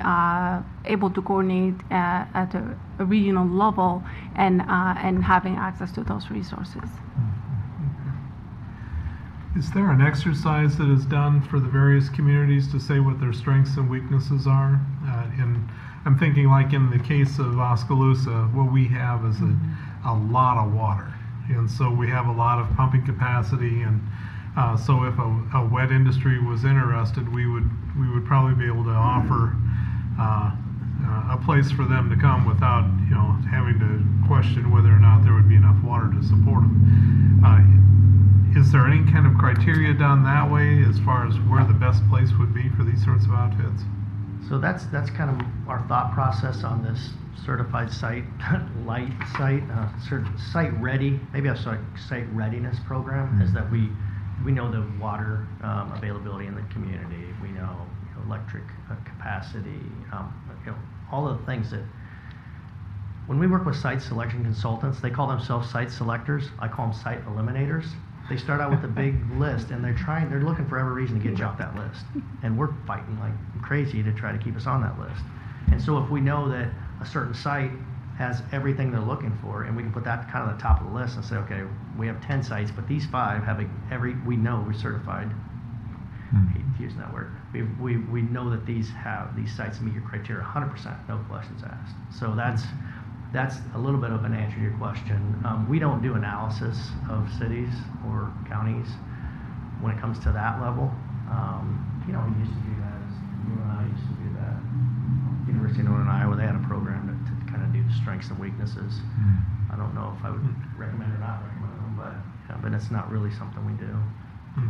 able to coordinate at a regional level and having access to those resources. Is there an exercise that is done for the various communities to say what their strengths and weaknesses are? And I'm thinking, like in the case of Oskaloosa, what we have is a lot of water. And so we have a lot of pumping capacity, and so if a wet industry was interested, we would probably be able to offer a place for them to come without, having to question whether or not there would be enough water to support them. Is there any kind of criteria done that way as far as where the best place would be for these sorts of outfits? So that's kind of our thought process on this certified site, light site, site ready, maybe a site readiness program, is that we know the water availability in the community, we know electric capacity, all of the things that, when we work with site selection consultants, they call themselves site selectors. I call them site eliminators. They start out with a big list, and they're looking for every reason to get you off that list. And we're fighting like crazy to try to keep us on that list. And so if we know that a certain site has everything they're looking for, and we can put that kind of the top of the list and say, okay, we have 10 sites, but these 5 have we know we're certified. I hate to use that word. We know that these sites meet your criteria 100%, no questions asked. So that's a little bit of an answer to your question. We don't do analysis of cities or counties when it comes to that level. We used to do that. You and I used to do that. University of Northern Iowa, they had a program to kind of do strengths and weaknesses. I don't know if I would recommend or not recommend them, but it's not really something we do.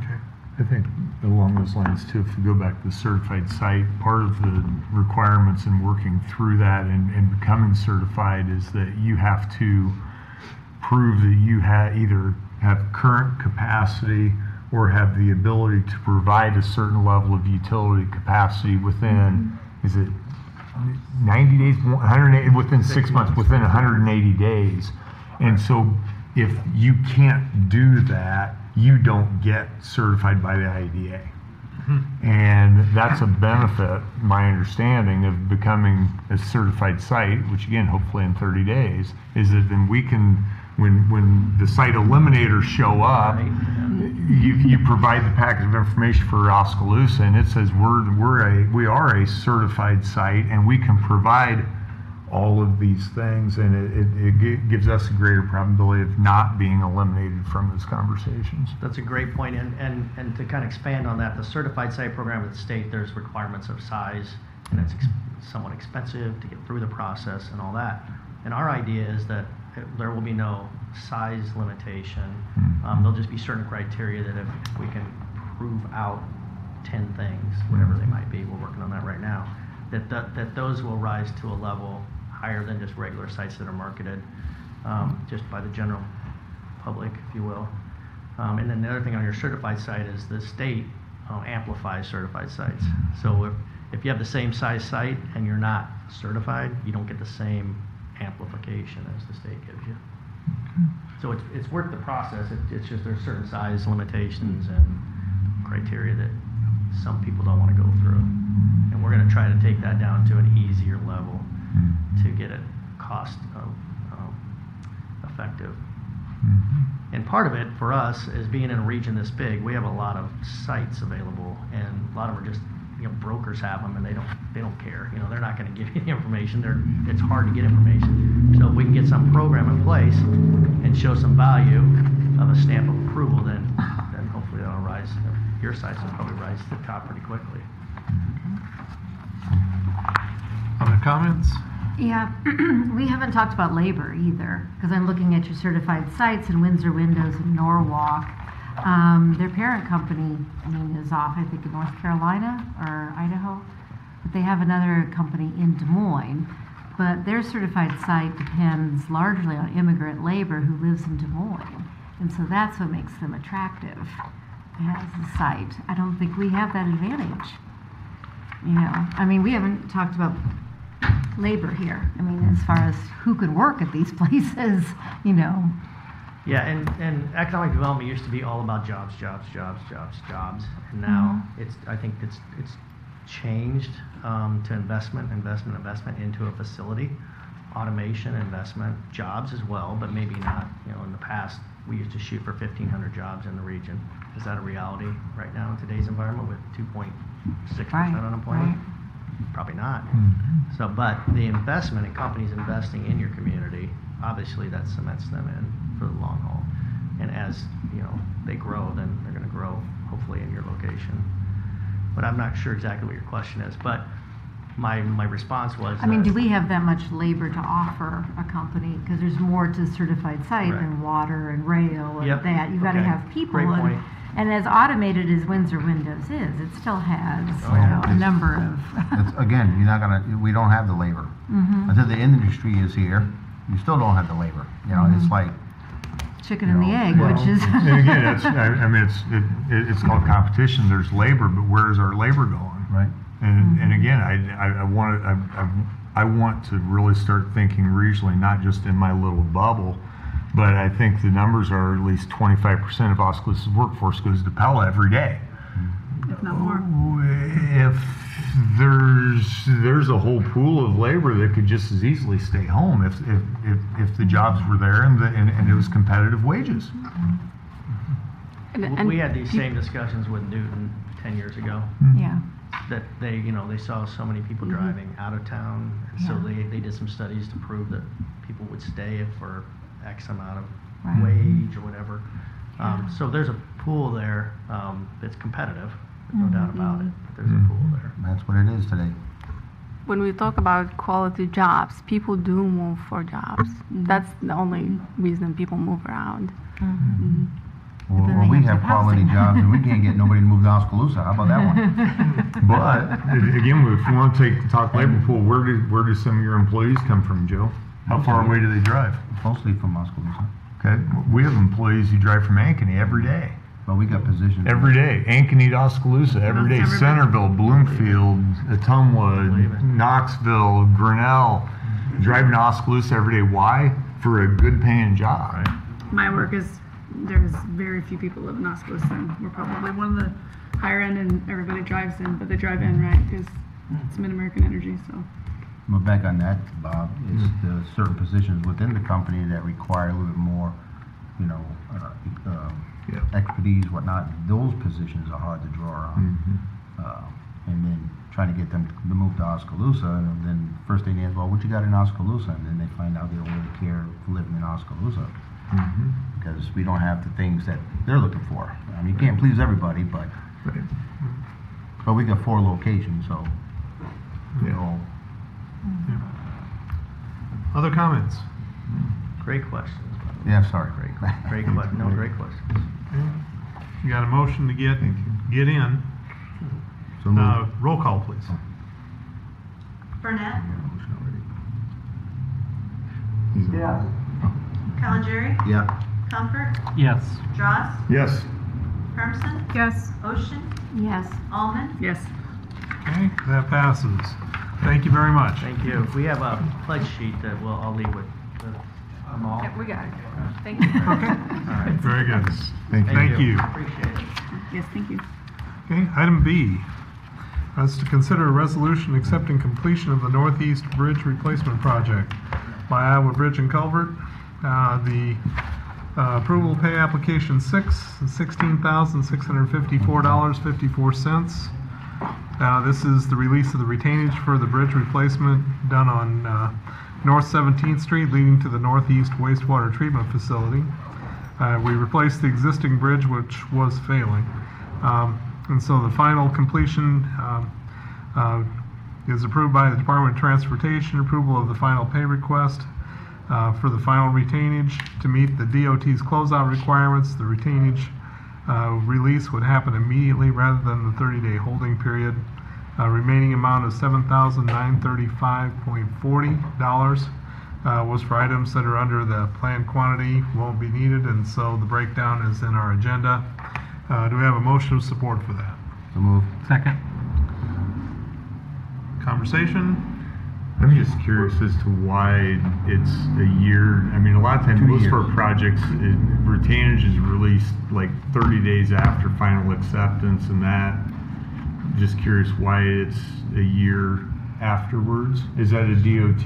Okay. I think along those lines too, if we go back to the certified site, part of the requirements in working through that and becoming certified is that you have to prove that you either have current capacity or have the ability to provide a certain level of utility capacity within, is it 90 days, 180, within 6 months, within 180 days. And so if you can't do that, you don't get certified by the IDA. And that's a benefit, my understanding, of becoming a certified site, which again, hopefully in 30 days, is that then we can, when the site eliminators show up, you provide the package of information for Oskaloosa, and it says we are a certified site, and we can provide all of these things, and it gives us a greater probability of not being eliminated from those conversations. That's a great point, and to kind of expand on that, the certified site program at the state, there's requirements of size, and it's somewhat expensive to get through the process and all that. And our idea is that there will be no size limitation. There'll just be certain criteria that if we can prove out 10 things, whatever they might be, we're working on that right now, that those will rise to a level higher than just regular sites that are marketed just by the general public, if you will. And then the other thing on your certified site is the state amplifies certified sites. So if you have the same size site and you're not certified, you don't get the same amplification as the state gives you. So it's worth the process. It's just there's certain size limitations and criteria that some people don't want to go through. And we're going to try to take that down to an easier level to get it cost effective. And part of it for us is being in a region this big, we have a lot of sites available, and a lot of them are just, brokers have them, and they don't care. They're not going to give you the information. It's hard to get information. So if we can get some program in place and show some value of a stamp of approval, then hopefully that'll rise. Your sites will probably rise to the top pretty quickly. Other comments? Yeah, we haven't talked about labor either, because I'm looking at your certified sites in Windsor Windows in Norwalk. Their parent company, is off, I think, in North Carolina or Idaho, but they have another company in Des Moines. but their certified site depends largely on immigrant labor who lives in Des Moines. And so that's what makes them attractive as a site. I don't think we have that advantage. You know, I mean, we haven't talked about labor here. I mean, as far as who could work at these places, you know. Yeah, and economic development used to be all about jobs, jobs, jobs, jobs, jobs. And now I think it's changed to investment into a facility, automation, investment, jobs as well, but maybe not. You know, in the past, we used to shoot for 1,500 jobs in the region. Is that a reality right now in today's environment with 2.6% unemployment? Probably not. So, but the investment in companies investing in your community, obviously that cements them in for the long haul. And as, you know, they grow, then they're going to grow hopefully in your location. But I'm not sure exactly what your question is, but my response was, I mean, do we have that much labor to offer a company? Because there's more to certified site than water and rail and that. You've got to have people. Great point. And as automated as Windsor Windows is, it still has a number of. It's, again, you're not gonna. We don't have the labor until the industry is here. You still don't have the labor. You know, it's like chicken and the egg, which is. And again, I mean, it's called competition. There's labor, but where's our labor going? Right. And again, I want to really start thinking regionally, not just in my little bubble. But I think the numbers are at least 25% of Oskaloosa's workforce goes to Pella every day. If not more. If there's a whole pool of labor that could just as easily stay home if the jobs were there and it was competitive wages. And we had these same discussions with Newton 10 years ago. Yeah. That they, you know, they saw so many people driving out of town, and so they did some studies to prove that people would stay for X amount of wage or whatever. So there's a pool there that's competitive, no doubt about it. But there's a pool there. That's what it is today. when we talk about quality jobs, people do move for jobs. That's the only reason people move around. Well, we have quality jobs and we can't get nobody to move to Oskaloosa. How about that one? But again, if we want to talk labor pool, where do some of your employees come from, Joe? How far away do they drive? Mostly from Oskaloosa. Okay, we have employees who drive from Ankeny every day. Well, we got positions. Every day, Ankeny to Oskaloosa, every day. Centerville, Bloomfield, Atumwa, Knoxville, Grinnell, driving to Oskaloosa every day. Why? For a good paying job. Right. My work is, there's very few people live in Oskaloosa, and we're probably one of the higher end, and everybody drives in, but they drive in, right, because it's Mid-American Energy, so. But back on that, Bob, it's the certain positions within the company that require a little bit more, you know, expertise, whatnot. Those positions are hard to draw on. And then trying to get them to move to Oskaloosa, and then first thing is, well, what you got in Oskaloosa? And then they find out they don't really care living in Oskaloosa. Because we don't have the things that they're looking for. I mean, you can't please everybody, but we got 4 locations, so you know. Other comments? Great questions. Yeah, sorry. Great question. No, great questions. You got a motion to get in. So moved. Roll call, please. Burnett, Yes. Caligari, Yeah. Comfort, Yes. Dross, Yes. Hermson, Yes. Ocean, Yes. Allman. Yes. Okay, that passes. Thank you very much. Thank you. We have a pledge sheet that I'll leave with them all. Yeah, we got it. Thank you. Okay. All right. Very good. Thank you. Appreciate it. Yes, thank you. Okay, item B is to consider a resolution accepting completion of the Northeast Bridge Replacement Project by Iowa Bridge and Culvert. The approval pay application 6 is $16,654.54. This is the release of the retainage for the bridge replacement done on North 17th Street leading to the Northeast Wastewater Treatment Facility. We replaced the existing bridge which was failing. And so the final completion is approved by the Department of Transportation, approval of the final pay request for the final retainage to meet the DOT's closeout requirements. The retainage release would happen immediately rather than the 30-day holding period. Remaining amount of $7,935.40 was for items that are under the planned quantity, won't be needed, and so the breakdown is in our agenda. Do we have a motion of support for that? So move. Second. Conversation? I'm just curious as to why it's a year. I mean, a lot of times, 2 most of our years. projects, retainage is released like 30 days after final acceptance and that. Just curious why it's a year afterwards. Is that a DOT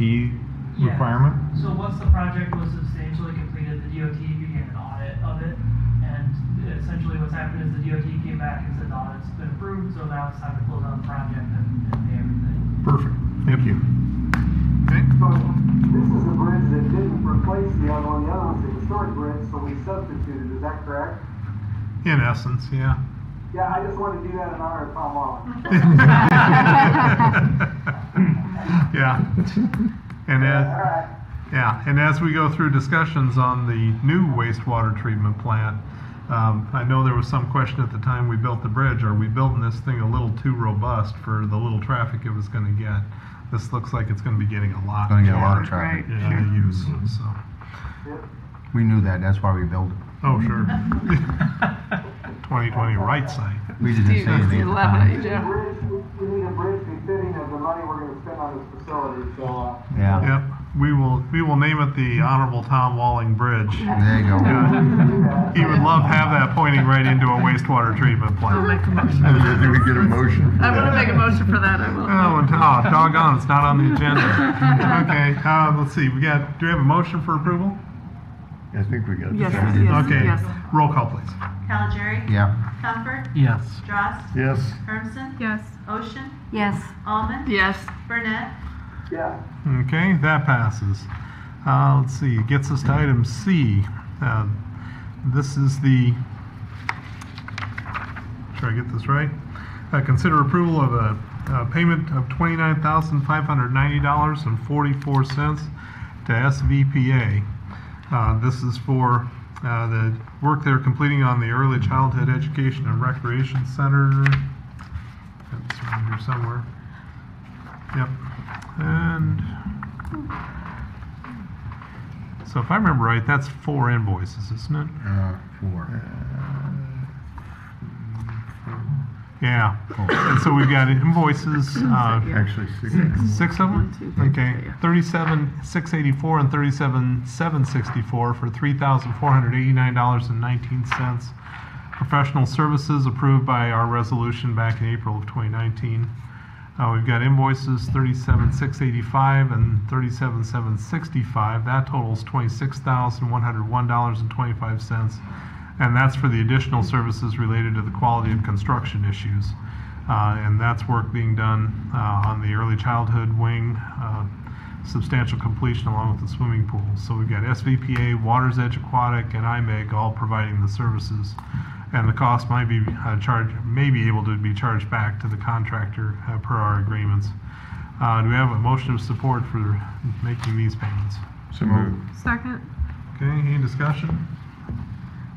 Yeah. requirement? So once the project was substantially completed, the DOT began an audit of it, and essentially what's happened is the DOT came back and said the audit's been approved, so now it's time to close out the project and pay everything. Perfect. Thank you. Okay. So this is a bridge that didn't replace the other one. The other one's a historic bridge, so we substituted. Is that correct? In essence, yeah. Yeah, I just wanted to do that in honor of Tom Wallen. Yeah. And All as, right. yeah, and as we go through discussions on the new wastewater treatment plant, I know there was some question at the time we built the bridge, are we building this thing a little too robust for the little traffic it was gonna get? This looks like it's gonna be getting a lot. Gonna get a lot more, of traffic. Use, so. Yep. We knew that, that's why we built it. Oh, sure. 2020 right side. We didn't say anything at the time. We need a bridge befitting of the money we're gonna spend on this facility, so, Yeah, Yep, we will name it the Honorable Tom Walling Bridge. there you go. He would love to have that pointing right into a wastewater treatment plant. Did we get a motion? I'm gonna make a motion for that, I will. Oh, doggone, it's not on the agenda. Okay, let's see, do we have a motion for approval? I think we got it. Okay, roll call, please. Calgary. Yeah. Comfort. Yes. Drost. Yes. Hermson. Yes. Ocean. Yes. Almond. Yes. Burnett. yeah. Okay, that passes. Let's see, it gets us to item C. This is the, try to get this right. Consider approval of a payment of $29,590.44 to SVPA. This is for the work they're completing on the Early Childhood Education and Recreation Center. It's around here somewhere. Yep. And so if I remember right, that's 4 invoices, isn't it? 4. Yeah. And so we've got invoices, Actually, 6 of them? Okay. 37,684 and 37,764 for $3,489.19. Professional services approved by our resolution back in April of 2019. We've got invoices 37,685 and 37,765. That totals $26,101.25. And that's for the additional services related to the quality of construction issues. And that's work being done on the early childhood wing, substantial completion along with the swimming pool. So we've got SVPA, Water's Edge Aquatic, and IMEG all providing the services. And the cost might be may be able to be charged back to the contractor per our agreements. Do we have a motion of support for making these payments? So moved. Second. Okay, any discussion?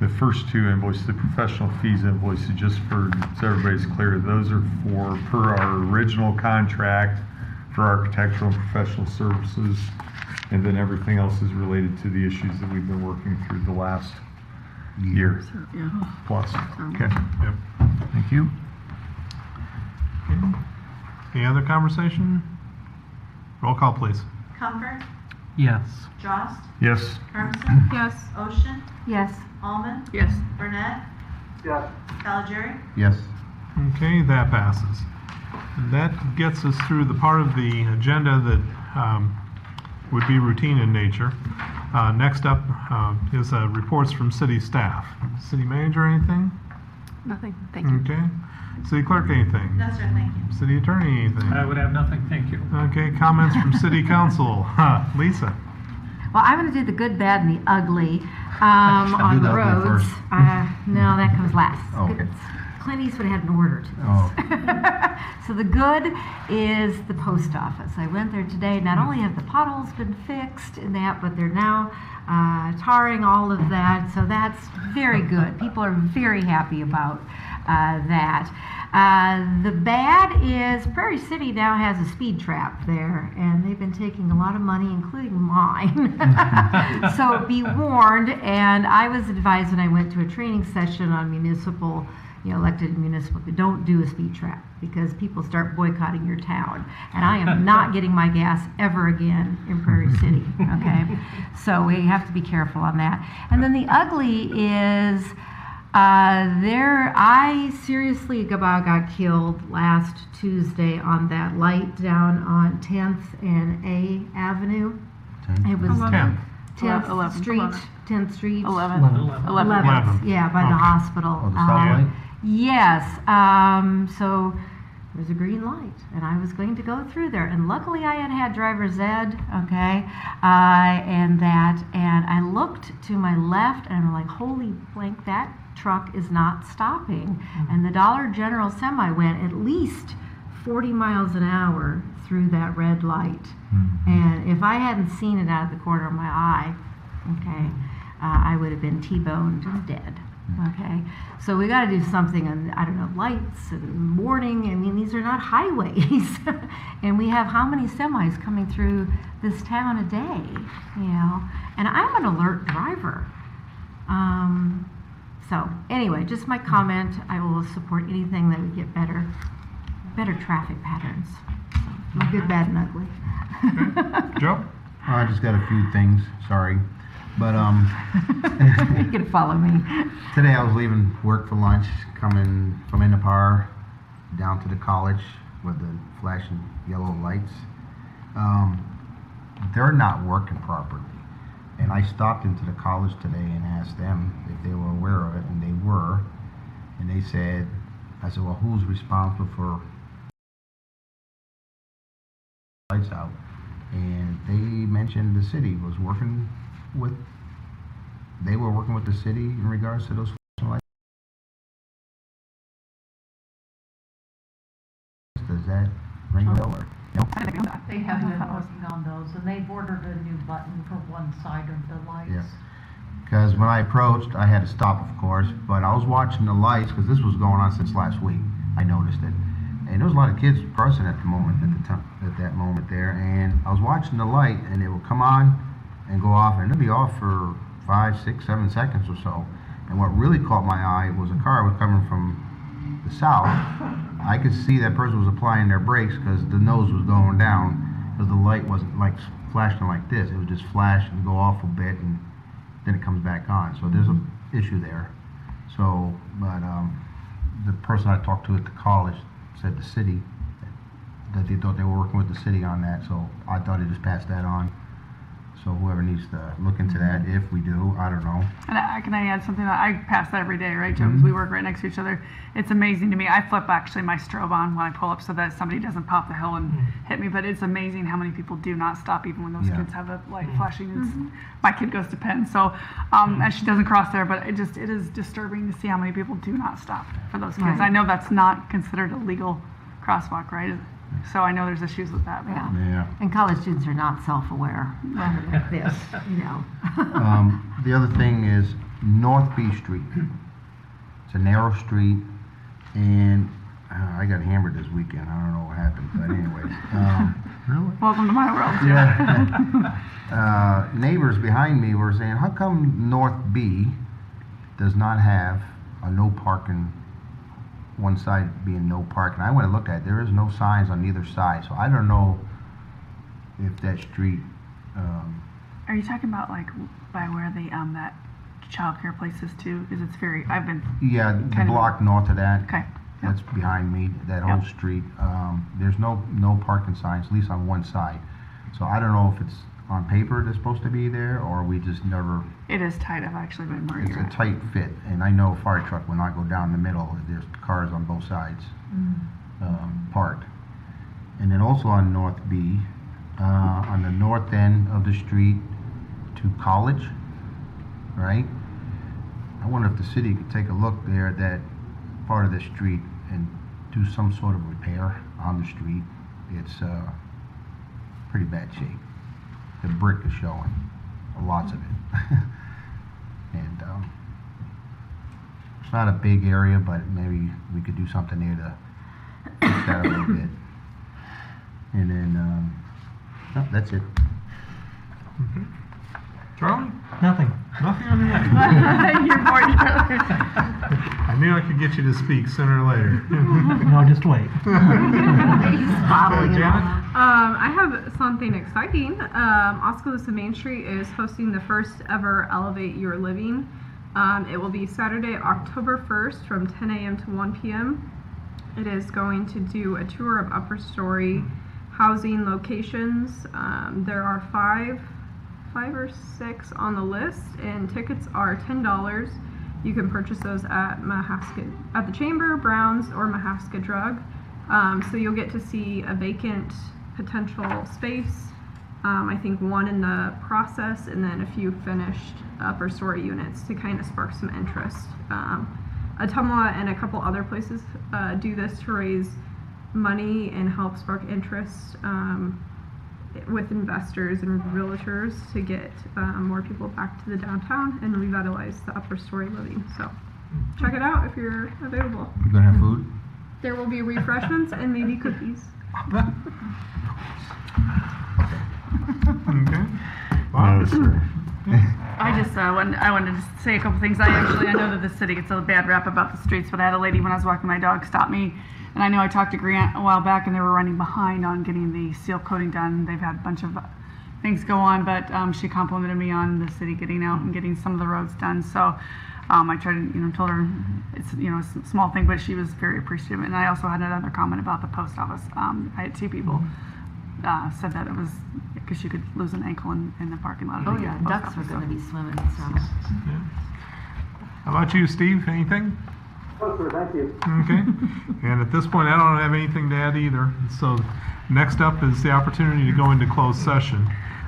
The first 2 invoices, the professional fees invoices, just so everybody's clear, those are for per our original contract for architectural and professional services, and then everything else is related to the issues that we've been working through the last year plus. Okay. Yep. Thank you. Okay. Any other conversation? Roll call, please. Comfort. Yes. Drost. Yes. Hermson. Yes. Ocean. Yes. Almond. Yes. Burnett. Yes. Calgary. Yes. Okay, that passes. And that gets us through the part of the agenda that would be routine in nature. Next up is reports from city staff. City manager, anything? Nothing, thank you. Okay. City clerk, anything? No, sir, thank you. City attorney, anything? I would have nothing, thank you. Okay, comments from city council. Lisa? Well, I'm going to do the good, bad, and the ugly on Do the the ugly roads. first. No, that comes last. Okay. Clint Eastwood had an order to this. Oh. So the good is the post office. I went there today. Not only have the potholes been fixed and that, but they're now tarring all of that. So that's very good. People are very happy about that. The bad is Prairie City now has a speed trap there, and they've been taking a lot of money, including mine. So be warned. And I was advised when I went to a training session on municipal, elected municipal, don't do a speed trap because people start boycotting your town. And I am not getting my gas ever again in Prairie City, okay? So we have to be careful on that. And then the ugly is I seriously about got killed last Tuesday on that light down on 10th and A Avenue. It was 10th. 10th Street, 10th Street. 11th. Yeah, by the hospital. Oh, the stoplight? Yes. So there was a green light, and I was going to go through there, and luckily I had driver's ed, okay, and I looked to my left, and I'm like, holy blank, that truck is not stopping. And the Dollar General semi went at least 40 miles an hour through that red light. And if I hadn't seen it out of the corner of my eye, okay, I would have been T-boned and dead. Okay, so we got to do something on, I don't know, lights and warning. I mean, these are not highways. And we have how many semis coming through this town a day, and I'm an alert driver. So anyway, just my comment. I will support anything that would get better traffic patterns. So, good, bad, and ugly. Joe? I just got a few things, sorry. But You can follow me. today I was leaving work for lunch, coming from Innapar down to the college with the flashing yellow lights. They're not working properly. And I stopped into the college today and asked them if they were aware of it, and they were. And they said, I said, well, who's responsible for lights out? And they mentioned the city was working with, they were working with the city in regards to those flashing lights. Does that ring a bell or no? They have been working on those, and they've ordered a new button for one side of the lights. Yeah. Because when I approached, I had to stop, of course, but I was watching the lights because this was going on since last week. I noticed it, and there was a lot of kids present at the moment, at that moment there, and I was watching the light, and it would come on and go off, and it'd be off for 5, 6, 7 seconds or so. And what really caught my eye was a car was coming from the south. I could see that person was applying their brakes because the nose was going down, because the light wasn't like flashing like this. It would just flash and go off a bit, and then it comes back on. So there's an issue there. So, but the person I talked to at the college said the city, that they thought they were working with the city on that. So I thought I'd just pass that on. So whoever needs to look into that, if we do, I don't know. And can I add something? That I pass that every day, right, Joe? 'Cause we work right next to each other. It's amazing to me. I flip actually my strobe on when I pull up so that somebody doesn't pop the hill and hit me. But it's amazing how many people do not stop even when those kids have the light flashing. It's, my kid goes to Penn, so and she doesn't cross there. But it is disturbing to see how many people do not stop for those kids. Right. I know that's not considered a legal crosswalk, right? So I know there's issues with that. But. Yeah. And college students are not self-aware like this, The other thing is North B Street. It's a narrow street, and I got hammered this weekend. I don't know what happened, but anyways. Really? Welcome to my world. Yeah. Neighbors behind me were saying, how come North B does not have a no parking, one side being no parking? I went and looked at it. There is no signs on either side, so I don't know if that street. Are you talking about like by where the that childcare place is too? Because it's very. I've been. Yeah, the block north of that. Okay. That's behind me. That whole street. There's no parking signs, at least on one side. So I don't know if it's on paper that's supposed to be there, or we just never. It is tight. I've actually been where It's you're a at. tight fit, and I know a fire truck will not go down the middle if there's cars on both sides parked. And then also on North B, on the north end of the street to College, right? I wonder if the city could take a look there at that part of the street and do some sort of repair on the street. It's pretty bad shape. The brick is showing, lots of it. And It's not a big area, but maybe we could do something there to push that a little bit. And then, no, that's it. Charlie? Nothing. Nothing on the end. You're bored, Charlie. I knew I could get you to speak sooner or later. No, just wait. Bottling it all Janet? up. I have something exciting. Oskaloosa Main Street is hosting the first ever Elevate Your Living. It will be Saturday, October 1st from 10 a.m. to 1 p.m. It is going to do a tour of upper story housing locations. There are five or six on the list, and tickets are $10. You can purchase those at the Chamber, Browns, or Mahaska Drug. So you'll get to see a vacant potential space, I think one in the process, and then a few finished upper story units to kind of spark some interest. Atumwa and a couple other places do this to raise money and help spark interest with investors and realtors to get more people back to the downtown and revitalize the upper story living. So check it out if you're available. You gonna have food? There will be refreshments and maybe cookies. Okay. No, sir. I wanted to say a couple things. I know that the city gets a bad rap about the streets, but I had a lady when I was walking my dog stop me, and I know I talked to Grant a while back, and they were running behind on getting the seal coating done. They've had a bunch of things go on, but she complimented me on the city getting out and getting some of the roads done. So I tried to, told her it's, a small thing, but she was very appreciative. And I also had another comment about the post office. I had two people said that it was because you could lose an ankle in the parking lot. Oh yeah, ducks were going to be swimming, so. Yeah. How about you, Steve? Anything? No, sir, thank you. Okay. And at this point, I don't have anything to add either. So next up is the opportunity to go into closed session.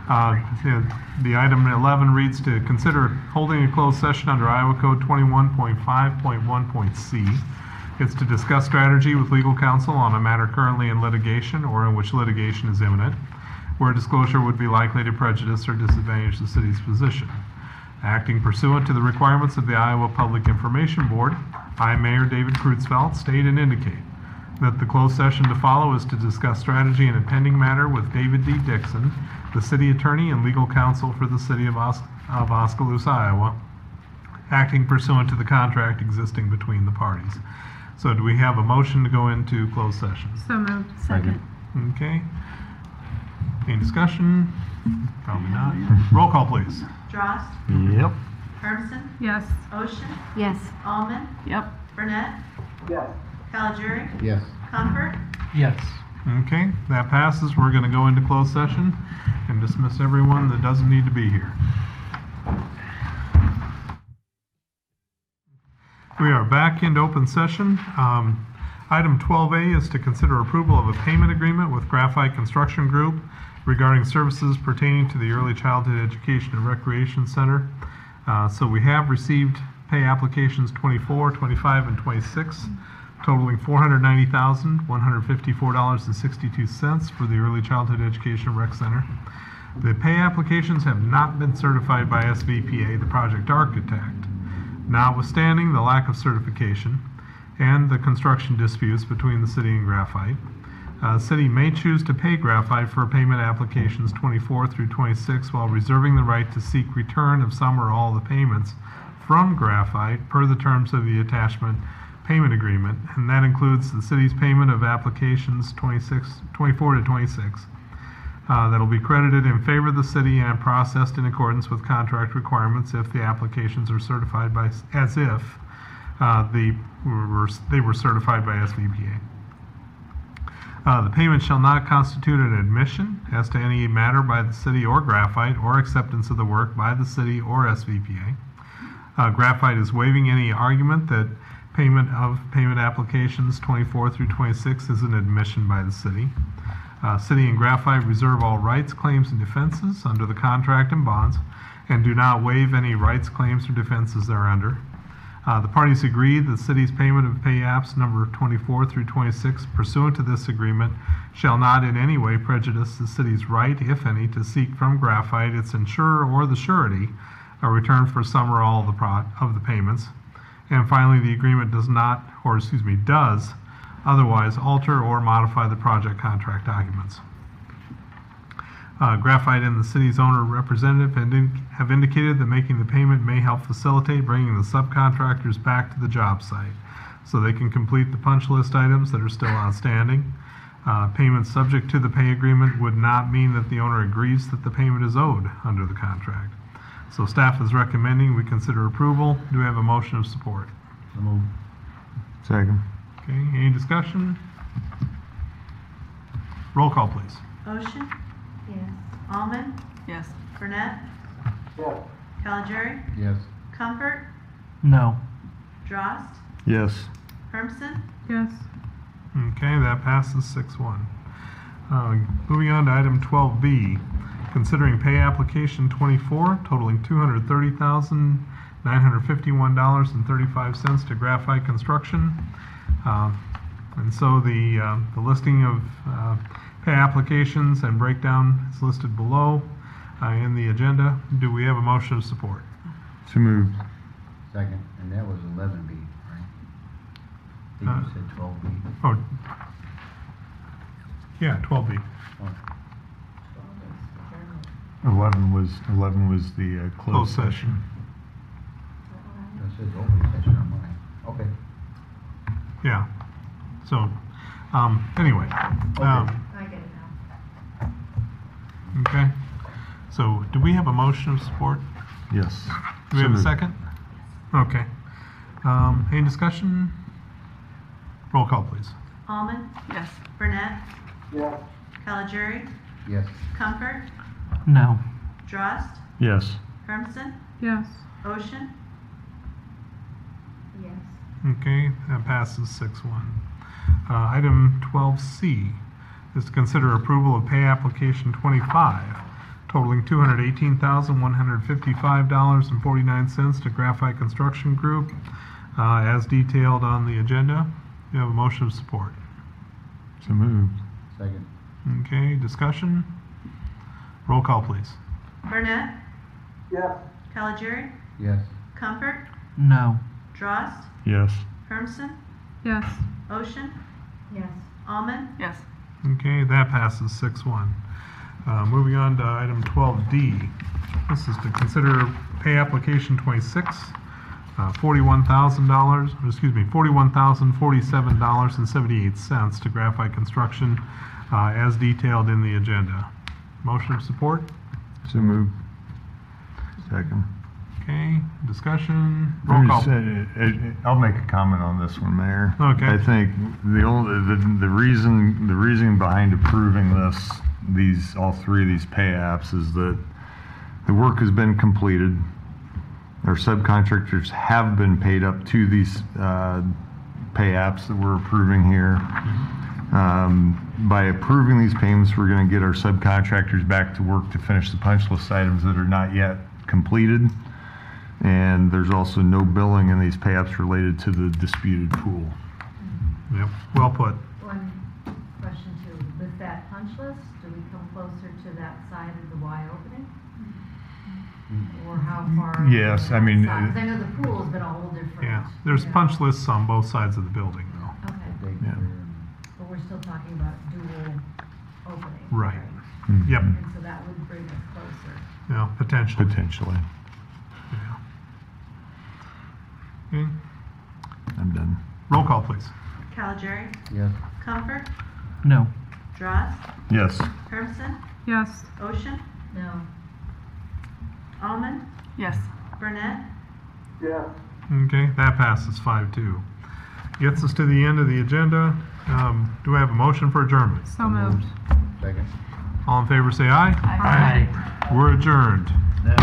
The item 11 reads to consider holding a closed session under Iowa Code 21.5.1.c. It's to discuss strategy with legal counsel on a matter currently in litigation or in which litigation is imminent, where disclosure would be likely to prejudice or disadvantage the city's position. Acting pursuant to the requirements of the Iowa Public Information Board, I, Mayor David Kreutzfeldt, state and indicate that the closed session to follow is to discuss strategy in a pending matter with David D. Dixon, the city attorney and legal counsel for the city of Oskaloosa, Iowa, acting pursuant to the contract existing between the parties. So do we have a motion to go into closed session? So moved. Second. Okay. Any discussion? Probably not. Roll call, please. Drost, Yep. Hermson, Yes. Ocean, Yes. Allman, Yep. Burnett, Yes. Caligari, Yes. Comfort. Yes. Okay, that passes. We're going to go into closed session and dismiss everyone that doesn't need to be here. We are back into open session. Item 12A is to consider approval of a payment agreement with Graphite Construction Group regarding services pertaining to the Early Childhood Education and Recreation Center. So we have received pay applications 24, 25, and 26, totaling $490,154.62 for the Early Childhood Education Rec Center. The pay applications have not been certified by SVPA, the project architect. Notwithstanding the lack of certification and the construction disputes between the city and Graphite, city may choose to pay Graphite for payment applications 24 through 26 while reserving the right to seek return of some or all the payments from Graphite per the terms of the attachment payment agreement, and that includes the city's payment of applications 24 to 26 that'll be credited in favor of the city and processed in accordance with contract requirements if the applications are certified by as if they were certified by SVPA. The payment shall not constitute an admission as to any matter by the city or Graphite or acceptance of the work by the city or SVPA. Graphite is waiving any argument that payment applications 24 through 26 is an admission by the city. City and Graphite reserve all rights, claims, and defenses under the contract and bonds and do not waive any rights, claims, or defenses thereunder. The parties agreed that the city's payment of pay apps number 24 through 26 pursuant to this agreement shall not in any way prejudice the city's right, if any, to seek from Graphite, its insurer, or the surety a return for some or all of the payments, And finally, the agreement does otherwise alter or modify the project contract documents. Graphite and the city's owner representative have indicated that making the payment may help facilitate bringing the subcontractors back to the job site so they can complete the punch list items that are still outstanding. Payments subject to the pay agreement would not mean that the owner agrees that the payment is owed under the contract. So staff is recommending we consider approval. Do we have a motion of support? Second. Okay, any discussion? Roll call, please. Ocean, Yes. Almond, Yes. Burnett, Yes. Calgery, Yes. Comfort, No. Drost, Yes. Hermson, Yes. Okay, that passes 6-1. Moving on to item 12B, considering pay application 24 totaling $230,951.35 to Graphite Construction. And so the listing of pay applications and breakdown is listed below in the agenda. Do we have a motion of support? So moved. Second, and that was 11B, right? I think you said 12B. Oh, yeah, 12B. 11 was the closed session. That says open session on mine. Okay. Yeah. So, anyway. I get it now. Okay. So, do we have a motion of support? Yes. Do we have a So moved. second? Okay. Any discussion? Roll call, please. Almond, Yes. Burnett, Yes. Calgery, Yes. Comfort, No. Drost, Yes. Hermson, Yes. Ocean, Yes. Okay, that passes 6-1. Item 12C is to consider approval of pay application 25 totaling $218,155.49 to Graphite Construction Group as detailed on the agenda. Do you have a motion of support? So moved. Second. Okay, discussion? Roll call, please. Burnett, Yes. Calgery, Yes. Comfort, No. Drost, Yes. Hermson, Yes. Ocean, Yes. Almond, Yes. Okay, that passes 6-1. Moving on to item 12D. This is to consider pay application 26, $41,047.78 to Graphite Construction as detailed in the agenda. Motion of support? So moved. Second. Okay, discussion? Roll call. I'll make a comment on this one, Mayor. Okay. I think the reason behind approving all three of these pay apps is that the work has been completed. Our subcontractors have been paid up to these pay apps that we're approving here. By approving these payments, we're going to get our subcontractors back to work to finish the punch list items that are not yet completed. And there's also no billing in these pay apps related to the disputed pool. Yep, well put. One question too, with that punch list, do we come closer to that side of the Y opening? Or how far? Yes, I mean, Because I know the pool's been a whole different. Yeah, there's you know. punch lists on both sides of the building, though. Okay, Yeah. but we're still talking about dual opening. Right. Mhm. Yep, And so that would bring us closer. yeah, potentially. Potentially. Yeah. Okay, I'm done. roll call, please. Calgery, Yes. Comfort, No. Drost, Yes. Hermson, Yes. Ocean, No. Almond, Yes. Burnett, Yes. Okay, that passes 5-2. Gets us to the end of the agenda. Do I have a motion for adjournment? So moved. Second. All in favor, say aye. Aye. We're adjourned. Yes.